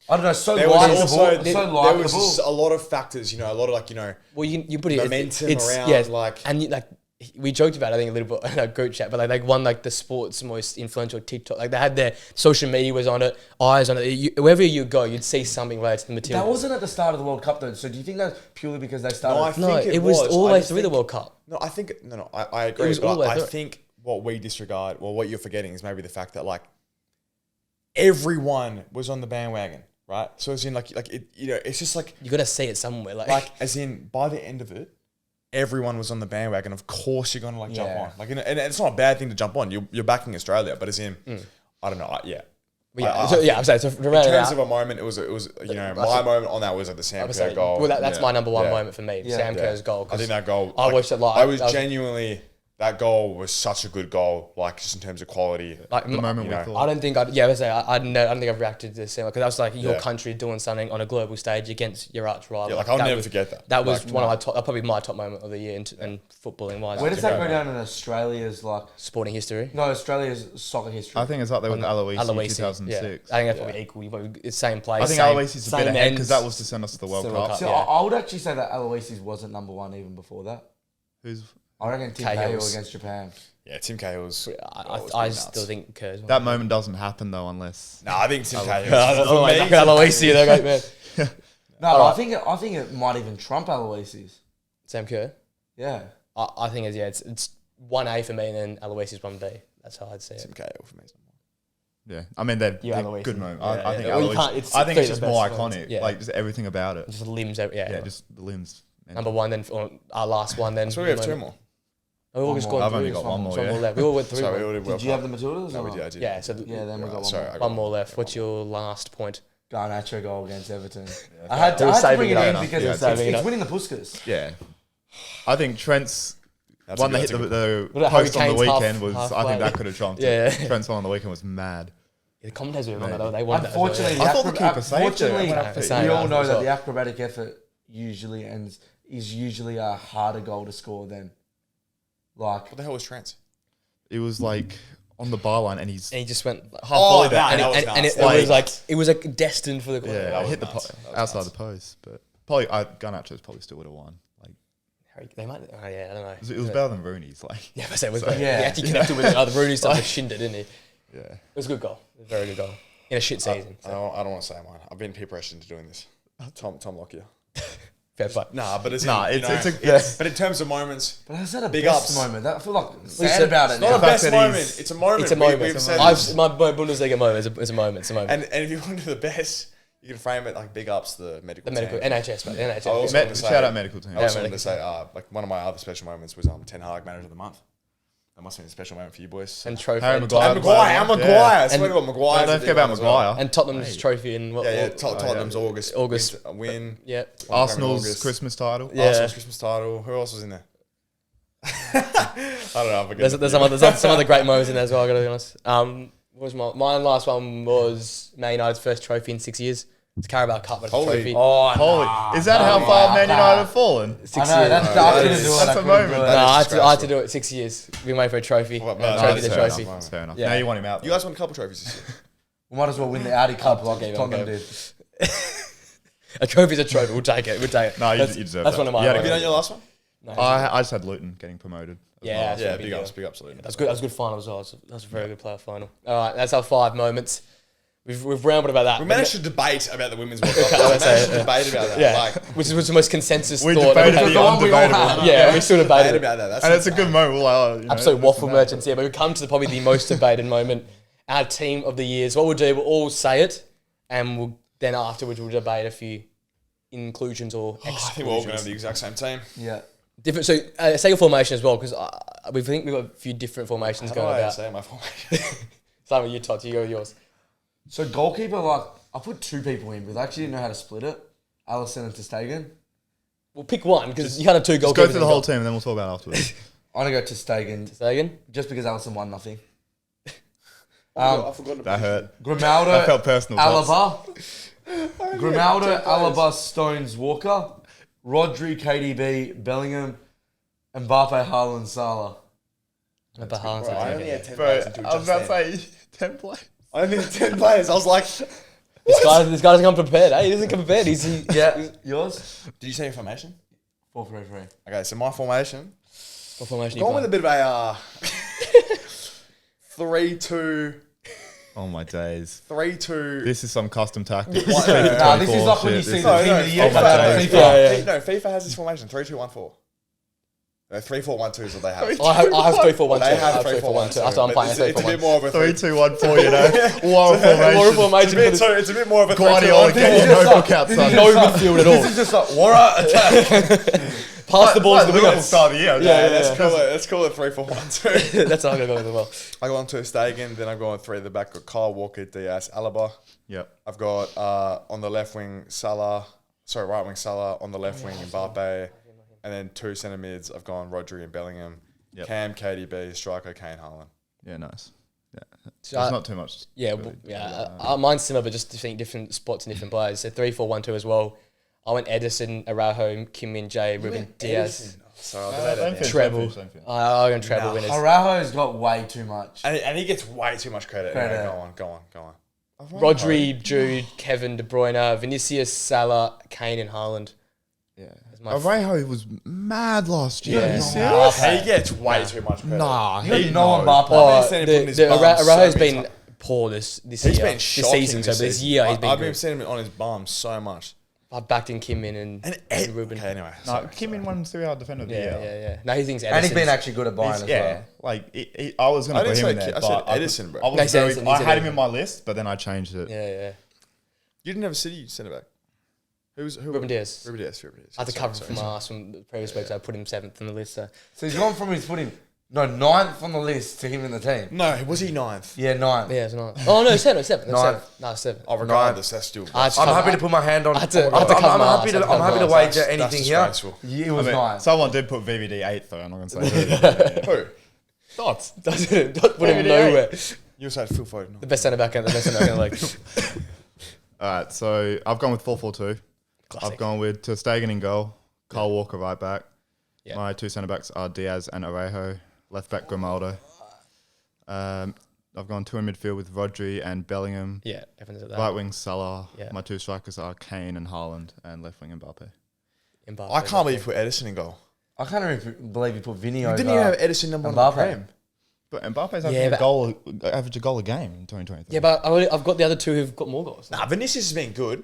I don't know, so There was likable, also so there likable. was just a lot of factors, a lot of like, Well, you put it momentum it's, around, yeah, like- and like we joked about it, I think a little bit in our group chat, but like they won like the sport's most influential TikTok. Like they had their social media was on it, eyes on it. Wherever you go, you'd see something related to the material. That wasn't at the start of the World Cup though. So do you think that's purely because they started? No, I No, think it was all the way just through the think- World Cup. No, I think I agree. was all the But way I through. think what we disregard, well, what you're forgetting is maybe the fact that like everyone was on the bandwagon, right? So as in like it, it's just like You got to see it somewhere. Like as in by the end of it, everyone was on the bandwagon. Of course, you're gonna like jump Yeah. on. Like, and it's not a bad thing to jump on. You're backing Australia, but as in, I don't know. But yeah, I so, think I'm saying so. To in round it terms out, of a moment, it was my That's- moment on that was at the Sam I would Kerr say, goal. well, that's my number one Yeah. moment for me. Yeah. Sam Yeah. Kerr's goal. I think that goal. I watched it live. I was That was- genuinely. That goal was such a good goal, like just in terms of quality. Like The moment You we know, I thought. don't think I would say I don't think I've reacted to the same because that was like your Yeah. country doing something on a global stage against your arch rival. Yeah, like I'll That never was- forget that. That was Like, one of my top, probably my top moment of the year in footballing wise. Where does that go down in Australia's like? Sporting history. No, Australia's soccer history. I think it's up there with Aloisi Aloisi, 2006. Yeah. I think that's probably equal. It's same place. I think same, Aloisi's a same bit ahead ends. because that was to send us to the World Still World Cup. Cup. So Yeah. I would actually say that Aloisi's wasn't number one even before that. Who's I reckon Tim Cahill's. Cahill against Japan. Yeah, Tim Cahill's. I still think Kerr's. that moment doesn't happen though unless No, I think Tim Cahill. Oh, like Aloisi, they're great man. No, but I think it might even trump Aloisi's. Sam Kerr. Yeah. I think it's 1A for me and then Aloisi's 1B. That's how I'd say it. Tim Cahill for me. yeah, I mean they're Yeah, good Aloisi. moment. Yeah, I think yeah. Well, you Aloisi- can't- it's I think it's the just best more moments. iconic, Yeah. like just everything about it. Just limbs, Yeah, just the limbs. number one, then or our last one, then. So we have two more. Oh, we've always One more. gone I've only through. got one more, So yeah. left. We all went through. Sorry, one. we already Did World you have Cup. the Matildas? No, or we not? did. I did. Yeah, so Yeah, then we got Sorry, one I got one more left. What's your last point? Garnacho goal against Everton. I had to, We're I had to saving bring it it up in now. because Yeah, it's, saving it it's up. winning the Puskas. Yeah, I think Trent's That's one a that good- hit that's a the What about post on the Hurricanes half- weekend was. I halfway? think that could have trumped Yeah. it. Trent's one on the weekend was mad. Yeah, the commentators were on that. Maybe. They wanted Unfortunately, that. I thought the keeper saved it. unfortunately, It went up for- we Same, all know as that well. the acrobatic effort usually is usually a harder goal to score than like. What the hell was Trent? It was like on the byline, and he's And he just went half Oh, volleyed it, that- and that it- was and nuts. it was like destined for the goal. yeah, that was hit the nuts. po- That was outside nuts. the post, but probably Garnacho's probably still would have won. Like They might. Oh yeah, I don't know. it was better than Rooney's. Like Yeah, but it was. So- He Yeah. actually connected with the other Rooney stuff and shinned it, didn't he? It yeah, was a good goal. It was a very good goal in a shit season. I don't want to say mine. I've been peer pressured into doing this. Tom Lockyer. Fair play. Nah, but it's Nah, you know, it's a- but in terms of moments, But is that a Big best ups. moment? That, I feel like sad Listen, about it it's not now. a fact best that moment. he's- It's a moment. It's a We- moment. we've said this. My Bundesliga moment is a moment. It's a moment. And if you want to do the best, you can frame it like big ups the medical The medical team. NHS, but the NHS. I also Med- wanna say- shout out medical team. I also Yeah, wanted to say, like one of my other special moments was Ten Hag Manager of the Month. That must have been a special moment for you boys. and trophy. Harry and, Maguire. And Maguire, I swear to God, Maguire. Don't forget about Maguire. and Tottenham's trophy in what? Yeah, what- Tottenham's August win. Yeah. Arsenal's August. Christmas title. Yeah. Arsenal's Christmas title. Who else was in there? I don't know. I forget. There's some other great moments in there as well. I gotta be honest. What was my last one was Man United's first trophy in 6 years. It's Carabao Cup, but it's a Holy- trophy. Oh, Holy, nah. is that how far Man United have fallen? I 6 know, years. that's, I that couldn't is- do it. that's I a couldn't moment. do it. No, That I is had to do it 6 years. We waited for a trophy. Well, Trophy the fair trophy. enough, that's fair enough. Yeah. Now you want him out. You guys won a couple trophies this year. We might as well win the Audi Cup like game, Tottenham game. did. A trophy's a trophy. We'll take it. No, you That's- deserve That's that. one of my. You had a Have you good- done your last one? No, I just had Luton getting promoted. Yeah, Yeah, big ups, Luton. That's good. That was a good final as well. That's a very good player final. All right, that's our 5 moments. We've rambled about that. We managed to debate about the Women's World Cup. We managed to debate about that. Yeah, Like, which was the most consensus We thought. debated That the undebatable. yeah, we still debated about that. And it's a good moment. We're like, Absolute waffle merchants here, but we come to probably the most debated moment. Our team of the years. What we'll do, we'll all say it, and then afterwards we'll debate a few inclusions or exclusions. I think we're all going to have the exact same team. Yeah. Different. So say your formation as well, because we think we've got a few different formations How do going I about. say my formation? Start with you, Todd. You go with yours. So goalkeeper, like I put 2 people in, but I actually didn't know how to split it. Allison and Testegen. Well, pick one because you can't have 2 goalkeepers. Just go through the whole team and then we'll talk about it afterwards. I'm gonna go Testegen Testegen. just because Allison won nothing. I forgot That hurt. Grimaldo, That felt personal. Alaba, Grimaldo, Alaba, Stones, Walker, Rodri, KDB, Bellingham, Mbappe, Haaland, Salah. Bahans. I only had 10 Bro, players until I was just about to then. say 10 players. I only had 10 players. I was like, This guy doesn't come prepared. Eh? He doesn't come prepared. Yeah, yours? did you say your formation? 4-3-3. Okay, so my formation. What formation you Going with a playing? bit of a 3-2. Oh my days. 3-2. This is some custom tactics. Nah, this is like when you see the team of the year. Oh my days. Yeah. No, FIFA has this formation 3-2-1-4. No, 3-4-1-2 is what they have. I have 3-4-1-2. They have 3-4-1-2. After I'm but playing it's a 3-4-1-2. bit more of a 3, 2, 1, 4, you know. War More formation. formation. it's a bit more of a Guardiola 3-2-1-4. getting no book outside. No midfield at all. This is just like Warra attack. Pass the ball to the Liverpool wingers. start of the year. Okay? Yeah, Let's call it 3-4-1-2. That's how I'm going to go with as well. I go on to Stegen, then I go on 3 at the back. Got Kyle Walker, Diaz, Alaba. Yep. I've got on the left wing right wing Salah, on the left wing Mbappe, and then 2 centre mids. I've gone Rodri and Bellingham, Yep. Cam, KDB, striker Kane, Haaland. Yeah, nice. Yeah. So There's not too much. Yeah, really mine's similar, but just think different spots and different players. So 3-4-1-2 as well. I went Edison, Araujo, Kim Min Jae, Ruben Diaz. So I'll delay that down. Treble. I went treble winners. Araujo's got way too much. And he gets way too much credit. Credit. Anyway, go on. Rodri, Jude, Kevin De Bruyne, Vinicius, Salah, Kane, and Haaland. Yeah. my Arejo was mad last year. Yeah. Are you serious? He gets way too much credit. Nah, You he know knows. Mbappe. Oh, seen him putting his the bum Araujo's so many been times. poor this He's year. been This shocking season. So this this season. year he's been I've been good. seeing him on his bum so much. I backed in Kim Min and Ruben. Okay, anyway. No, sorry, Kim Min sorry. won 3 out defender of the year. Yeah. No, he thinks And he's Edison's. been actually good at buying as Yeah, well. like I was going I to put didn't him in say there, I said but Edison, bro. I, was No, he said very, Edison, he I said had him Edison. in my list, but then I changed it. Yeah. You didn't have a City centre back. Who? Ruben Diaz. Ruben Diaz. I had to cover from my ass from the previous week, so I put him 7th on the list. So. So he's gone from ninth on the list to him in the team. No, was he 9th? Yeah, ninth. Yeah, it's not. Oh no, 7. Ninth. No, 7. Oh, regardless, that's still. I had to I'm cover- happy to put my hand on. I had to cover I'm my happy ass. to. I'm happy to wager anything here. disgraceful. It was ninth. Someone did put VVD 8th, though. I'm not going to say who. Who? Dots. Doesn't put him nowhere. You said Phil Foden. The best centre back and the best centre back in the league. All right, so I've gone with 4-4-2. Classic. I've gone with Ter Stegen in goal, Kyle Walker right back. Yeah. My 2 centre backs are Diaz and Arejo. Left back Grimaldo. I've gone 2 in midfield with Rodri and Bellingham. Yeah, everyone's at that. Right wing Salah. Yeah. My 2 strikers are Kane and Haaland, and left wing Mbappe. Mbappe, I can't believe you put Edison in goal. I can't even believe you put Vinny You over. didn't even have Edison number 1 Mbappe. in the Prem. But Mbappe's Yeah, average a goal a game in 2023. Yeah, but I've got the other 2 who've got more goals. Nah, Vinicius has been good.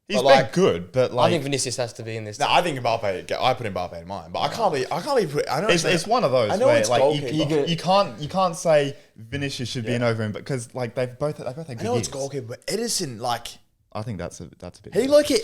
He's but been like- good, but I like think Vinicius has to be in this. No, I think Mbappe. I put Mbappe in mine, but I can't believe. I know it's one of those I know where it's like goalkeeper. you can't say Vinicius should be in over him because like they both had good I know it's years. goalkeeper, but Edison, like I think that's a bit.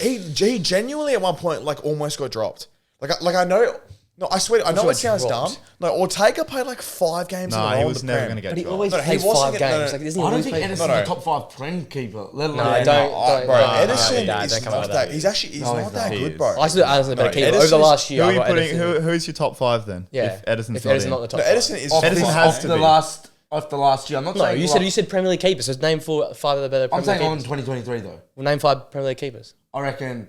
he genuinely at one point like almost got dropped. Like I know. No, I swear, I know sure it sounds dropped. dumb. No, Ortega played like 5 games in a No, row. he in was the never Prem. going to get But he dropped. always No, he plays wasn't 5 gonna- games. no, Like, doesn't he I don't always think play? Edison's No. a top 5 Prem keeper. Let alone. No, Yeah, don't. Bro, No, Edison no, is don't come not out with that. that. He's actually No, not he's that not. good, He bro. is. I still Edison a better No, keeper. Edison's- Over the last year, Who I are you got putting? Edison. Who's your top 5 then? Yeah. If Edison's if not Edison's in. not the top No, five. Edison is. Edison has to be. After last year, I'm not No, saying. you said Premier League keepers. So name 5 of the better I'm Premier saying League on keepers. 2023 though. Well, name 5 Premier League keepers. I reckon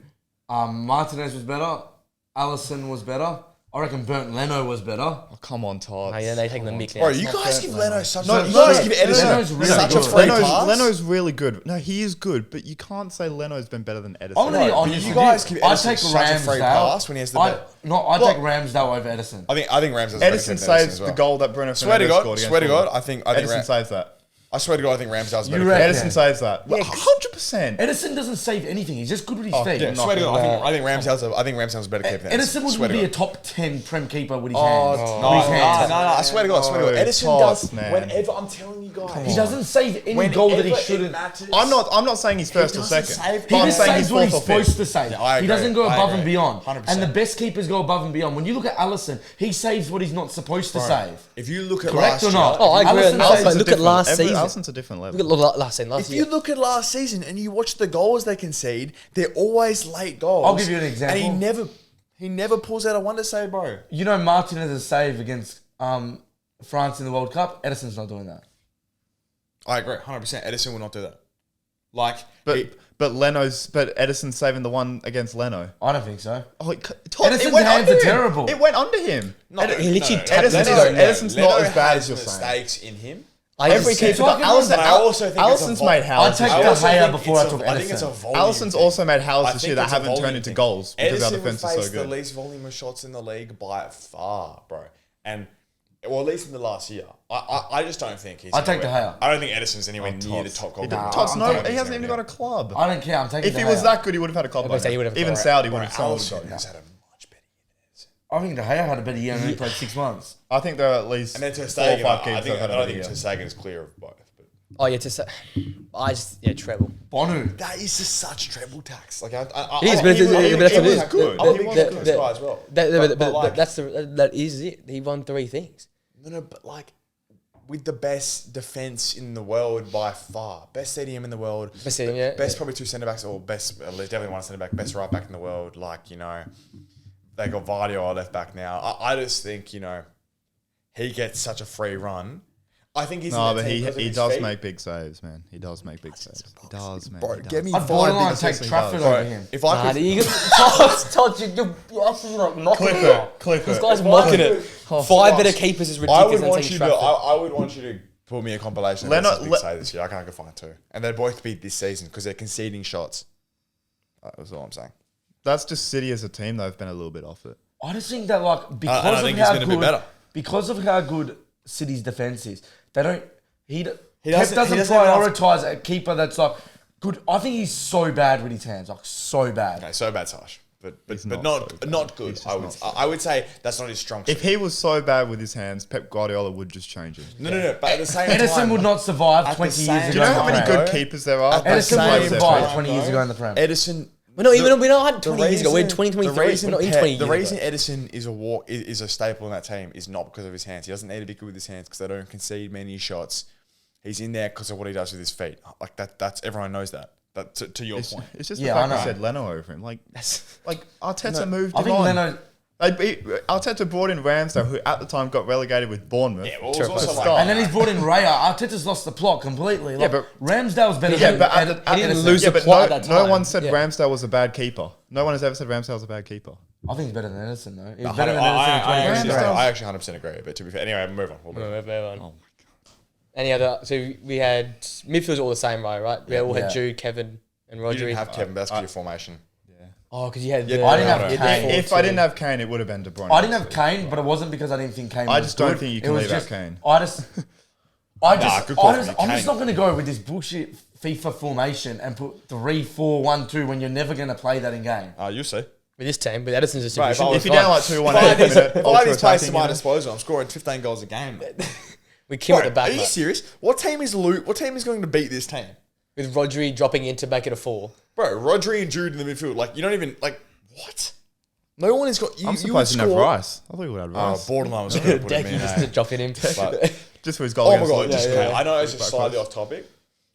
Martinez was better. Allison was better. I reckon Burnt Leno was better. Oh, come on, Todd. Oh, yeah, they take the mick now. Bro, It's you not guys fair. give Leno such No, you guys give Edison Leno's really such a good. free pass. Leno's really good. No, he is good, but you can't say Leno's been better than Edison. I'm going to be But honest you with guys you. give I'd Edison take such a free pass when he has the best. I'd take Ramsdale over Edison. I think Ramsdale's Edison better saves the goal that Bruno Swear to Fernandes God, scored against swear to God, Bournemouth. I think Edison saves that. I swear to God, I think Ramsdale's better. You reckon? Edison saves that. 100%. Edison doesn't save anything. He's just good with his feet. Yeah, swear to God, I think Ramsdale's a better keeper than Edison Swear would to be a God. top 10 Prem keeper with his Oh, hands. No, With his hands. no, I swear to God, Edison Toss, does man. whenever I'm telling you guys. He doesn't save any goal that he shouldn't. I'm not saying he's first or doesn't second. save- but He I'm just saying saves he's what he's fourth or fifth. supposed to save. I He agree. doesn't go I above agree. and beyond. 100%. And the best keepers go above and beyond. When you look at Alisson, he saves what he's not supposed to save. If you look at Correct last or not? year, Oh, I agree. Alisson No, saves but a look at different- last every- season. Alisson's a different level. Look at last season. if you look at last season and you watch the goals they concede, they're always late goals. I'll give you an example. And he never pulls out a wonder save, bro. You know Martinez's save against France in the World Cup? Edison's not doing that. I agree, 100%. Edison will not do that. Like, But Edison's saving the one against Leno. I don't think so. Oh, Edison's hands are terrible. It went under him. He literally tapped Edison's into not- Edison's not as bad as you're has saying. mistakes in him. Every keeper, but But I also think Alisson's made I'd houses. take I De also Gea think before I it's took I think it's a Edison. volume Alisson's thing. also made I houses this think year that it's a haven't volume turned into thing. goals because our Edison defense will is face so the good. least volume of shots in the league by far, bro. And well, at least in the last year, I just don't think he's. I'd take De anywhere- Gea. I don't think Edison's anywhere near the top goal. He scorer. Tots, I'm no, taking he hasn't even got a club. I don't care. I'm taking If De he Gea. was that good, he would have had a club. I By was gonna say, he now. would have- Even Bro, Saudi would Bro, have someone Alisson got has him. had a much better year. I think De Gea had a better year and only played 6 months. I think there are at least And then Ter 4 or Stegen, 5 I games think that have I had a think better Ter year. Stegen is clear of both. But Oh yeah, treble. Bonu. that is just such treble tax. Like It is, but he that's was what it is. good. I'm a He big was fan of good. this guy as well. But like- that is it. He won 3 things. No, but like with the best defense in the world by far, best stadium in the world, Best stadium, yeah. best probably 2 centre backs or best definitely 1 centre back, best right back in the world. Like they got Vardy our left back now. I just think he gets such a free run. I think he's No, in that but team because of he his does feet. make big saves, man. He does make big saves. He does, man. Bro, He does. get me I'd 5 borderline big take assists he Trafford does. over him. If I Nah, could, you Todd, you're absolutely like mocking Clip it. it. Clip This it. guy's If I mocking could- it. Oh, 5 better keepers is I ridiculous would than want taking you to. Trafford. I would want you to pull me a compilation. Leno- of big saves this year. I can't find 2, and they both beat this season because they're conceding shots. That's all I'm saying. That's just City as a team. They've been a little bit off it. I just think that I because think of he's how been a bit good, better. because of how good City's defense is, they don't. Pep doesn't doesn't have enough- prioritize a keeper that's like good. I think he's so bad with his hands, like so bad. Okay, so bad, Sash, but He's not not so bad. not good. He's just I would say that's not his strong suit. If he was so bad with his hands, Pep Guardiola would just change him. No. But at the same Edison time, would not survive At the 20 same- years ago. Do you know in how the many Prem. good keepers there are? Edison same would time, survive 20 years ago in the Prem. Edison. We're not even. the- We're not the 20 years ago. We're in reason- 2023. the reason We're not in Pep- 20 The years reason ago. Edison is a staple in that team is not because of his hands. He doesn't need to be good with his hands because they don't concede many shots. He's in there because of what he does with his feet. Like that. That's everyone knows that. That to your point. It's just Yeah, the I fact know. I said Leno over him. Like Arteta moved I him think on. Leno. Arteta brought in Ramsdale, who at the time got relegated with Bournemouth. Yeah, well, it was also Stop. like, And then he's brought in Raya. Arteta's lost the plot completely. Like, but- Ramsdale's better Yeah, than but Edison. at He didn't the- lose yeah, the but plot at that no time. one said Yeah. Ramsdale was a bad keeper. No one has ever said Ramsdale was a bad keeper. I think he's better than Edison, though. He's I better than Edison in 20 years ago. Ramsdale. I actually 100% agree. But to be fair, anyway, move on. We'll move on. Move on. Any other? So we had midfielders all the same, right? We all Yeah. had Jude, Kevin, and You Rodri. didn't have Kevin. That's your formation. Oh, because you had. Yeah, the, I didn't have you had Kane. the If four I two. didn't have Kane, it would have been De Bruyne. I didn't have Kane, but it wasn't because I didn't think Kane I was just don't good. think you It can was leave out just, Kane. good call from you, I'm Kane. just not going to go with this bullshit FIFA formation and put 3-4-1-2 when you're never going to play that in game. You'll see. with this team, but Edison's just Right, distribution. If you're down like 2-1 If I had minute, this ultra place attacking, to my you know? disposal, I'm scoring 15 goals a game. we kill at Bro, the back, are you mate. serious? What team is going to beat this team? With Rodri dropping in to make it a 4. Bro, Rodri and Jude in the midfield. Like, you don't even, like, what? No one has got... I'm surprised you didn't have Rice. I thought you would have Rice. Borderline was going to put him in, Just to drop in him. But, Just for his goal oh my against God, Leeds. just yeah. I know it's just Back slightly post. off topic,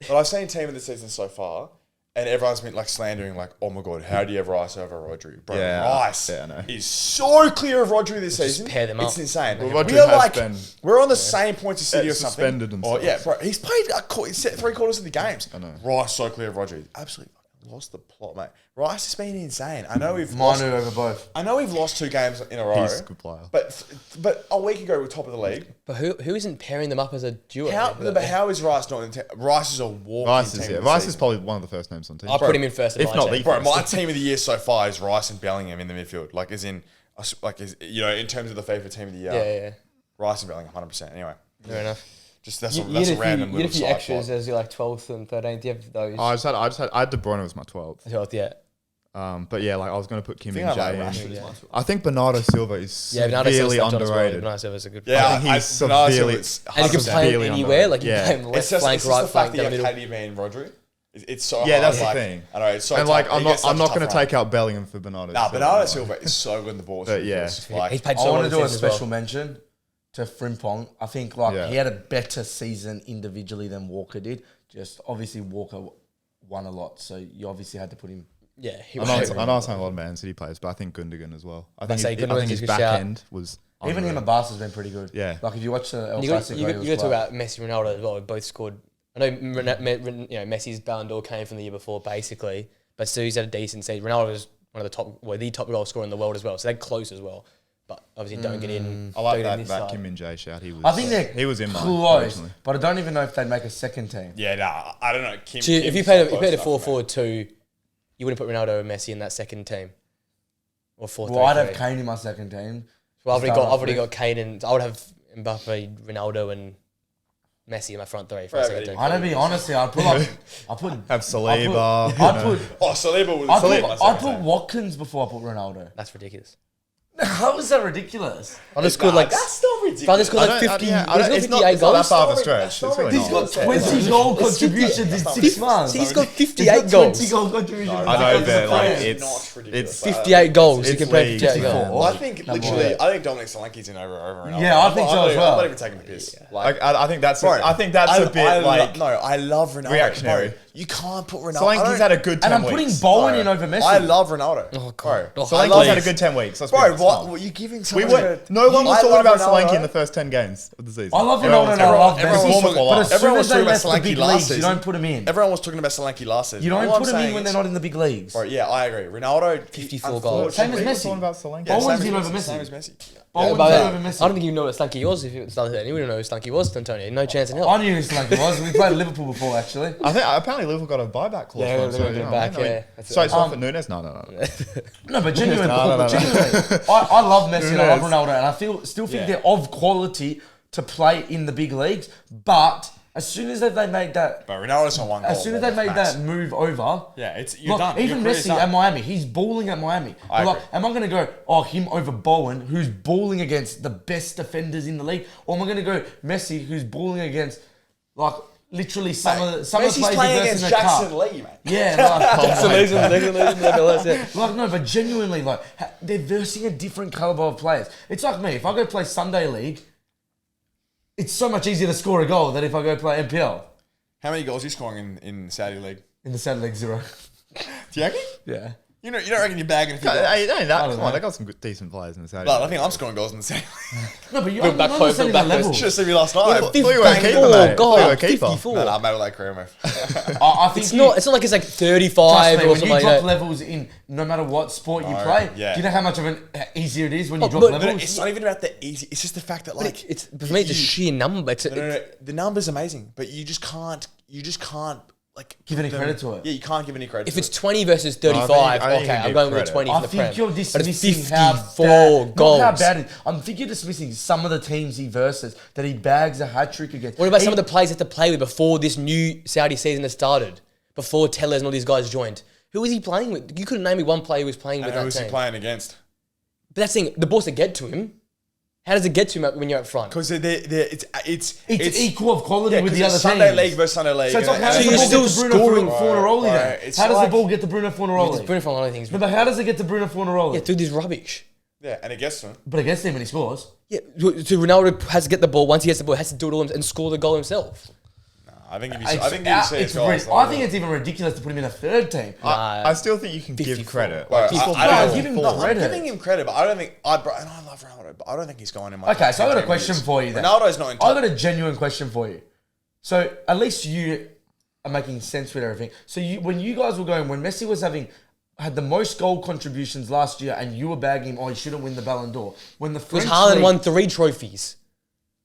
but I've seen team of the season so far, and everyone's been, like, slandering, like, oh my God, how do you have Rice over Rodri? Bro, Yeah, Rice yeah, I know. is so clear of Rodri this season. pair them It's up. insane. Well, Rodri we are has like, been- we're on the same points as City or something. suspended and Oh, stuff. yeah, bro, he's played 3/4 of the games. I know. Rice so clear of Rodri. Absolutely fucking lost the plot, mate. Rice has been insane. I know we've Manu over both. I know we've lost 2 games in a row. He's a good player. But a week ago we're top of the league. But who isn't pairing them up as a duo? How is Rice not in Rice is a walking Rice team. is of the Rice season. is probably one of the first names on the team. I'll put him in first. If not the Bro, my team of the year so far is Rice and Bellingham in the midfield. Like, as in, in terms of the favourite team of the year. Yeah. Rice and Bellingham, 100%. Anyway, Fair enough. just that's a random You had a little few side extras plot. as your like 12th and 13th. Do you have those? I had De Bruyne as my 12th. 12th, yeah. But yeah, like I was going to put Kim I in think I Jay. like in. Rashford as Yeah. well. I think Bernardo Silva is Yeah, Bernardo severely Silva's jumped on as well. underrated. Bernardo Silva's a good Yeah, player. I think he's Bernardo Silva severely- is And you can play him severely anywhere. Like you underrated. can play him left It's just, flank, it's just right the fact flank, that down you the have middle. KDB and Rodri. It's so Yeah, hard. that's the like, thing. I know it's so And tough. like He I'm gets not such a going to tough run. take out Bellingham for Bernardo. Nah, Silva, Bernardo anyway. Silva is so good in the ball. But yeah. He's played I so want well to do a this season as special well. mention to Frimpong. I think like Yeah. he had a better season individually than Walker did. Just obviously Walker won a lot, so you obviously had to put him. Yeah, he I know it's saying a lot of Man City players, but I think Gundogan as well. I think Gundogan's his a good back shout. end was Even him unreal. at Barca's been pretty good. Yeah. Like if you watch the El You got Clasico, to he was talk flat. about Messi and Ronaldo as well. They both scored. I know, Messi's Ballon d'Or came from the year before, basically, but still he's had a decent season. Ronaldo was one of the top goal scorer in the world as well, so they're close as well. But obviously, don't get in. I like don't get in that this that side. Kim Min Jae shout. I think he was in mine close, originally. but I don't even know if they'd make a second team. Yeah, nah, I don't know. Kim, So if you Kim's played not a close enough for me. 4-4-2, you wouldn't put Ronaldo and Messi in that second team, or 4-3-3. Well, I'd have Kane in my second team. Well, I've Start off already with. got Kane, and I would have Mbappe, Ronaldo, and Messi in my front three for a Right, second ready. team. I don't be honestly. I'd put like, Have Saliba. I'd put Oh, Saliba was. I'd put Watkins before I put Ronaldo. That's ridiculous. How is that ridiculous? I just scored like. That's not ridiculous. Bro, they scored like 50. They scored 58 goals. that far of a stretch. It's really He's not. got 20 goal contributions in 6 months. He's got He's 58 got 20 goals. goal contributions. I know, but like It's it's not ridiculous. it's 58 goals. You It's can play league, 58 man. goals. I think literally, I think Dominic Solanke's in over Ronaldo. Yeah, I think so as well. I'm not even taking the piss. like I think that's Bro, I think that's a bit like no. I love Ronaldo. reactionary. Bro, you can't put Ronaldo. Solanke's had a good 10 And I'm weeks. putting Bowen in over Messi. I love Ronaldo. Oh, God. Bro, Oh, I Solanke's love had a good 10 weeks. Let's be Bro, honest. what were you giving? We someone were no one was I talking love about Ronaldo. Solanke in the first 10 games of the season. I love Everyone Ronaldo was and I talking love about- everyone was Messi. talking about But as Everyone soon was as they talking about left the Solanke big last leagues, you season. don't put him in. Everyone was talking about Solanke last season. You don't All put I'm him in saying when is- they're not in the big leagues. Bro, yeah, I agree. Ronaldo, 54 goals. Same as We're Messi. talking about Solanke. Yeah, Bowen's same in as over Same Messi. as Messi. Bowen's But, in over I Messi. don't think you know what Slanky was if it was like that. You wouldn't know who Slanky was, Antonio. No chance in hell. I knew who Solanke was. We played Liverpool before, actually. I think apparently Liverpool got a buyback clause. Yeah, for him, they're so, gonna get him back, yeah. That's So it. it's not for Nunes? No. No, but genuinely, No. genuinely I love Messi and I love Nunes. Ronaldo, and I still think Yeah. they're of quality to play in the big leagues. But as soon as they made that, But Ronaldo's on one goal. as soon as they made max. that move over, Yeah, you're look, done. even Your Messi career's done. at Miami, he's balling at Miami. I But like, agree. am I going to go, him over Bowen, who's balling against the best defenders in the league, or am I going to go Messi, who's balling against like literally some of the Messi's players playing he against versus in the Jackson cup? Lee, man. Yeah, like, That's amazing. like no, but genuinely, like they're versing a different caliber of players. It's like me. If I go play Sunday League, it's so much easier to score a goal than if I go play NPL How many goals are you scoring in Saudi League? in the Saturday League 0. Do you reckon? Yeah. You don't reckon you're bagging a few goals? Hey, no, don't come know. on, they got some good, decent players in the Saudi. No, I think I'm scoring goals in the Saudi League. No, but you Look back don't post, understand look back the post. level. Should have seen me last night. I thought you were a keeper, mate. God, You were a keeper. 54. No, I'm out with that career move. I think It's not like it's like 35 Trust me, or when something you like drop that. levels in no matter what sport you No, play, yeah. do you know how much of an easier it is when you drop but- levels? It's not even about the easy. It's just the fact that like It's for me, it's a sheer number. It's no. The number's amazing, but you just can't like Give any put them- credit to it. Yeah, you can't give any credit. if to it's it. 20 versus 35, I think you okay, I'm give going with credit. 20 I for the think Prem. you're But it's dismissing how 54 bad, goals. not how bad it is. I think you're dismissing some of the teams he versus that he bags a hat trick against. What about some He- of the players he had to play with before this new Saudi season has started? Before Tellers and all these guys joined? Who was he playing with? You couldn't name me one player who was playing with And who that was he team. playing against? But that's the thing, the balls that get to him, how does it get to him when you're up front? Because it's It's equal of quality yeah, with 'cause the it's other Sunday teams. League versus Sunday League. So it's like, how and- does So the you're ball still get to Bruno scoring. Fornaroli then? Right, it's How does like- the ball get to Bruno Fornaroli? Bruno Fernandes, I think No, but how does it get to Bruno Fornaroli? yeah, through this rubbish. yeah, and it gets to him. But against him when he scores. Yeah, so Ronaldo has to get the ball. Once he gets the ball, he has to do it all and score the goal himself. I think if you It's- I think if you see it's his goals, rid- I think it's even ridiculous to put him in a third team. I still think you can give 54. credit. Bro, Like, people I feel don't give him full. credit. I'm giving him credit, but I don't think and I love Ronaldo, but I don't think he's going in my. Okay, top so I got 10 a question years. for you then. Ronaldo's not in I top. got a genuine question for you. So at least you are making sense with everything. So when you guys were going, when Messi had the most goal contributions last year, and you were bagging him, he shouldn't win the Ballon d'Or. When the French Because Haaland league, won 3 trophies.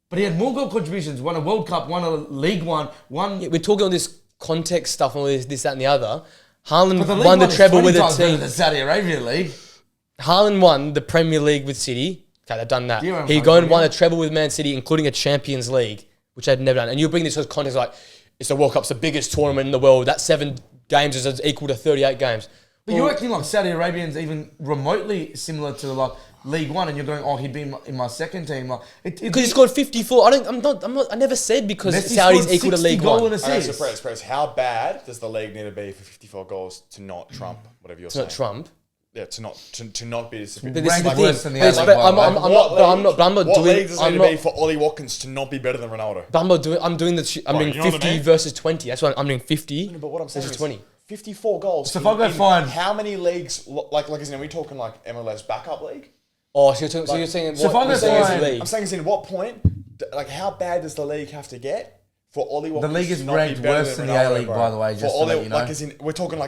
but he had more goal contributions. Won a World Cup, won a League One. Yeah, we're talking all this context stuff and all this, that, and the other. Haaland But the League won the One is treble 20 with a times better team. than the Saudi Arabia League. Haaland won the Premier League with City. Okay, they've done that. Do you remember He that, gone and won yeah? a treble with Man City, including a Champions League, which they'd never done. And you bring this as context like, it's the World Cup's the biggest tournament in the world. That 7 games is equal to 38 games. But you're acting like Saudi Arabians even remotely similar to like League One, and you're going, he'd be in my second team. Like, Because he scored 54. I never said because Messi Saudi's scored equal to 60 League goal One. and Okay, assists. so Perez, how bad does the league need to be for 54 goals to not trump whatever you're It's saying? not Trump. Yeah, to not be But this is Ranked the thing. worse than the But it's- other but one, I'm right? not What doing. league does it I'm need to be not. for Ollie Watkins to not be better than Ronaldo? But I'm doing the. I'm Right, doing you know what I 50 mean? versus 20. That's what I'm doing 50 But what I'm saying versus is 20. 54 goals. So if I go find- how many leagues, like as in, are we talking like MLS backup league? Oh, so you're saying So if I what go percentage find- of the league? I'm saying is in what point, like how bad does the league have to get for Ollie Watkins? league is to not be ranked better worse than than the Ronaldo, A-League, bro? by the way, For just to Ollie, let you know. like as in, are we talking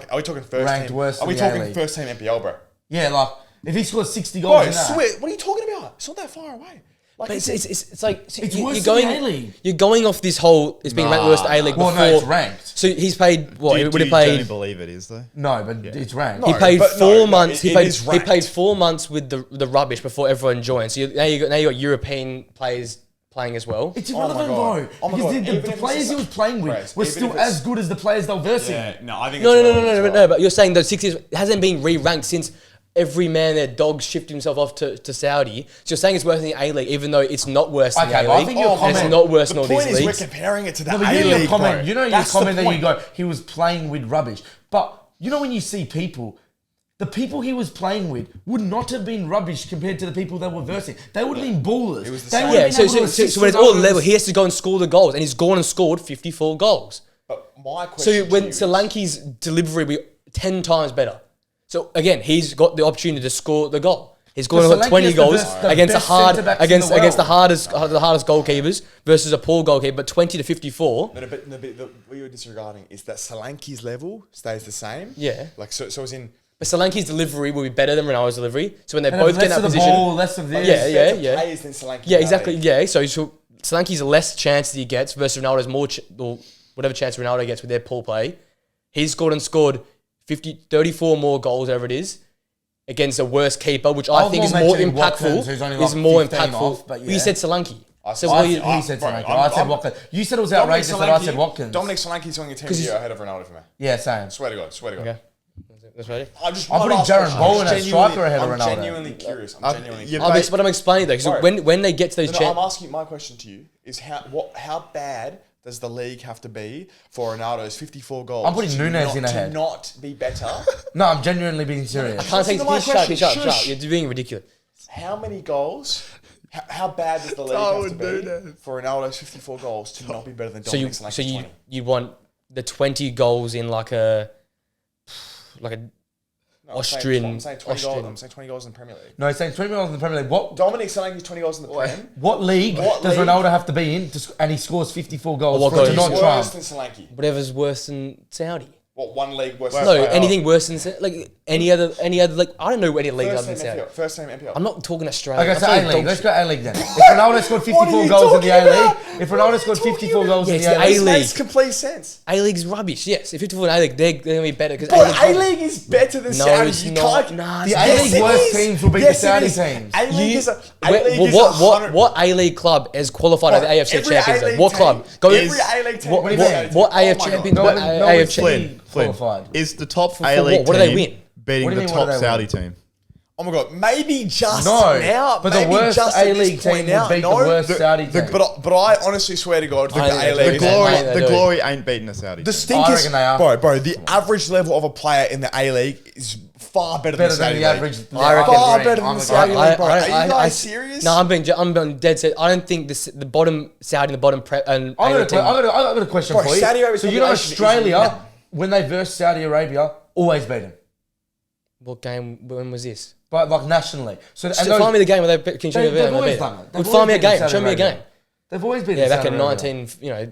first Ranked team? worse Are we than the talking A-League. first team NPL, bro? Yeah, like if he scores 60 goals Bro, in that. swear, what are you talking about? It's not that far away. Like But it's like It's you're worse going. than the A-League. You're going off this whole. It's being ranked worse than A-League Well, before. no, it's ranked. So he's paid what? Do He you would have genuinely paid. believe it is though? No, but it's ranked. He No, paid but 4 no, months. it He paid. is He ranked. paid 4 months with the rubbish before everyone joined. So now you got European players playing as well. It's Oh my irrelevant, God. bro. Oh my Because God. the Even if players it's he was playing with Right, were even still if it's- as good as the players they were versing. no, I think No, it's no, no, relevant no, as no, well. no. But you're saying those 60 hasn't been re-ranked since every man their dog shifted himself off to Saudi. So you're saying it's worse than the A-League, even though it's not worse than Okay, the but I A-League. think your and it's comment- not worse The than all point these is we're leagues. comparing it to the No, but you know your A-League, comment. bro. You know your That's the comment that you point. go, he was playing with rubbish. But you know when you see people, the people he was playing with would not have been rubbish compared to the people that were versing. They would have been ballers. It was the They same. would Yeah, have so, been able so, to so, assist so when it's for all others. level, he has to go and score the goals, and he's gone and scored 54 goals. But my question So to when you is- Solanke's delivery will be 10 times better. So again, he's got the opportunity to score the goal. He's going to Because got 20 Solanke is the goals best- the against the best hard centre-backs in against the against the world. hardest goalkeepers versus a poor goalkeeper. But 20 to 54. No, but what you're disregarding is that Solanke's level stays the same. Yeah. Like so as in But Solanke's delivery will be better than Ronaldo's delivery. So when they And both get in less that of the position, ball, less of this. Yeah, yeah. better players than Solanke. yeah, in that exactly, league. yeah. So Solanke's less chance that he gets versus Ronaldo's more, or whatever chance Ronaldo gets with their poor play. He's scored 34 more goals, whatever it is, against a worse keeper, which I was think is more more mentioning Watkins, who's only impactful. like Is more 15 impactful. off, but You yeah. said Solanke. So I what said- you, He said Bro, Solanke. I'm- I said I'm- Watkins. You said it was Dominic outrageous that I said Solanke- Watkins. Dominic Solanke's only 10 year ahead of Ronaldo for me. Yeah, same. Swear to God. Swear to God. okay, that's right. I'm just I'm my putting last Jaron question. Bowen I'm as genuinely- striker ahead of I'm Ronaldo. genuinely curious. I'm genuinely yeah, curious. But I'm explaining though. So Bro. when they get to those I'm asking my question to you is how bad does the league have to be for Ronaldo's 54 goals? I'm putting to Nunes not, in ahead. To not be better. No, I'm genuinely being serious. can't take Listen to my shut question. up. Shush. You're being ridiculous. How many goals? How bad does the league have to be for Ronaldo's 54 goals to not be better than So Dominic Solanke's 20? you want the 20 goals in like a No, Austrian- I'm saying 20 goals. Austrian. I'm saying 20 goals in the Premier League. No, he's saying 20 goals in the Premier League. What Dominic Solanke's 20 goals in the Prem. what league What does league? Ronaldo have to be in and he scores 54 goals what for it to goal? not He's trump? worse than Solanke. whatever's worse than Saudi. What, one league worse No, than anything worse than like any other like I don't know any league other First than team Saudi. MPL. First team MPL. I'm not talking Australia. Okay, I'm so talking A-League. dog Let's shit. go A-League then. If Ronaldo scored 54 What are you goals in the talking A-League, about? if Ronaldo scored 54 goals Yeah, in it's the the A-League, This A-League. makes complete sense. A-League's rubbish. Yes, if 54 in A-League, they're going to be better because But A-League is better than No, Saudi. it's You not. can't- Nah, the it's A-League Yes, it worst is. teams will beat Yes, the it Saudi is. teams. A-League is a Where- A-League is what 100 what A-League club has qualified at the AFC every Champions League? A-League What team- club? Go every A-League team What wins what, Saudi what team. AF Oh my Champions? God. What No, AF it's Champions? Flynn, qualified. is the top For A-League what? What do they team win? beating What do the you mean, what top do they Saudi win? team? Oh my God, maybe just No, now. but the maybe worst just at this A-League team point will now. beat the No, worst Saudi team. But I honestly swear to God, the I think A-League they're The is good. glory, They the do. glory ain't beating the Saudi. the team. stink I is, reckon they are. bro. The average level of a player in the A-League is far better, Better than than Saudi the League. average. I reckon- Far better than I'm the agree. Saudi League, bro. Are you I- guys serious? No, I'm being dead set. I don't think the bottom Saudi and the bottom and I A-League team. got a question Bro, for you. Saudi Arabia's So you know population is Australia, nuts. when they versed Saudi Arabia, always beat them. What game? When was this? But like nationally. So and Find me the game where they can show me a they've video. always done it. They've Find me a always beaten game. Saudi Show me a Arabia. game. They've always been. Yeah, back Saudi in Arabia. 19,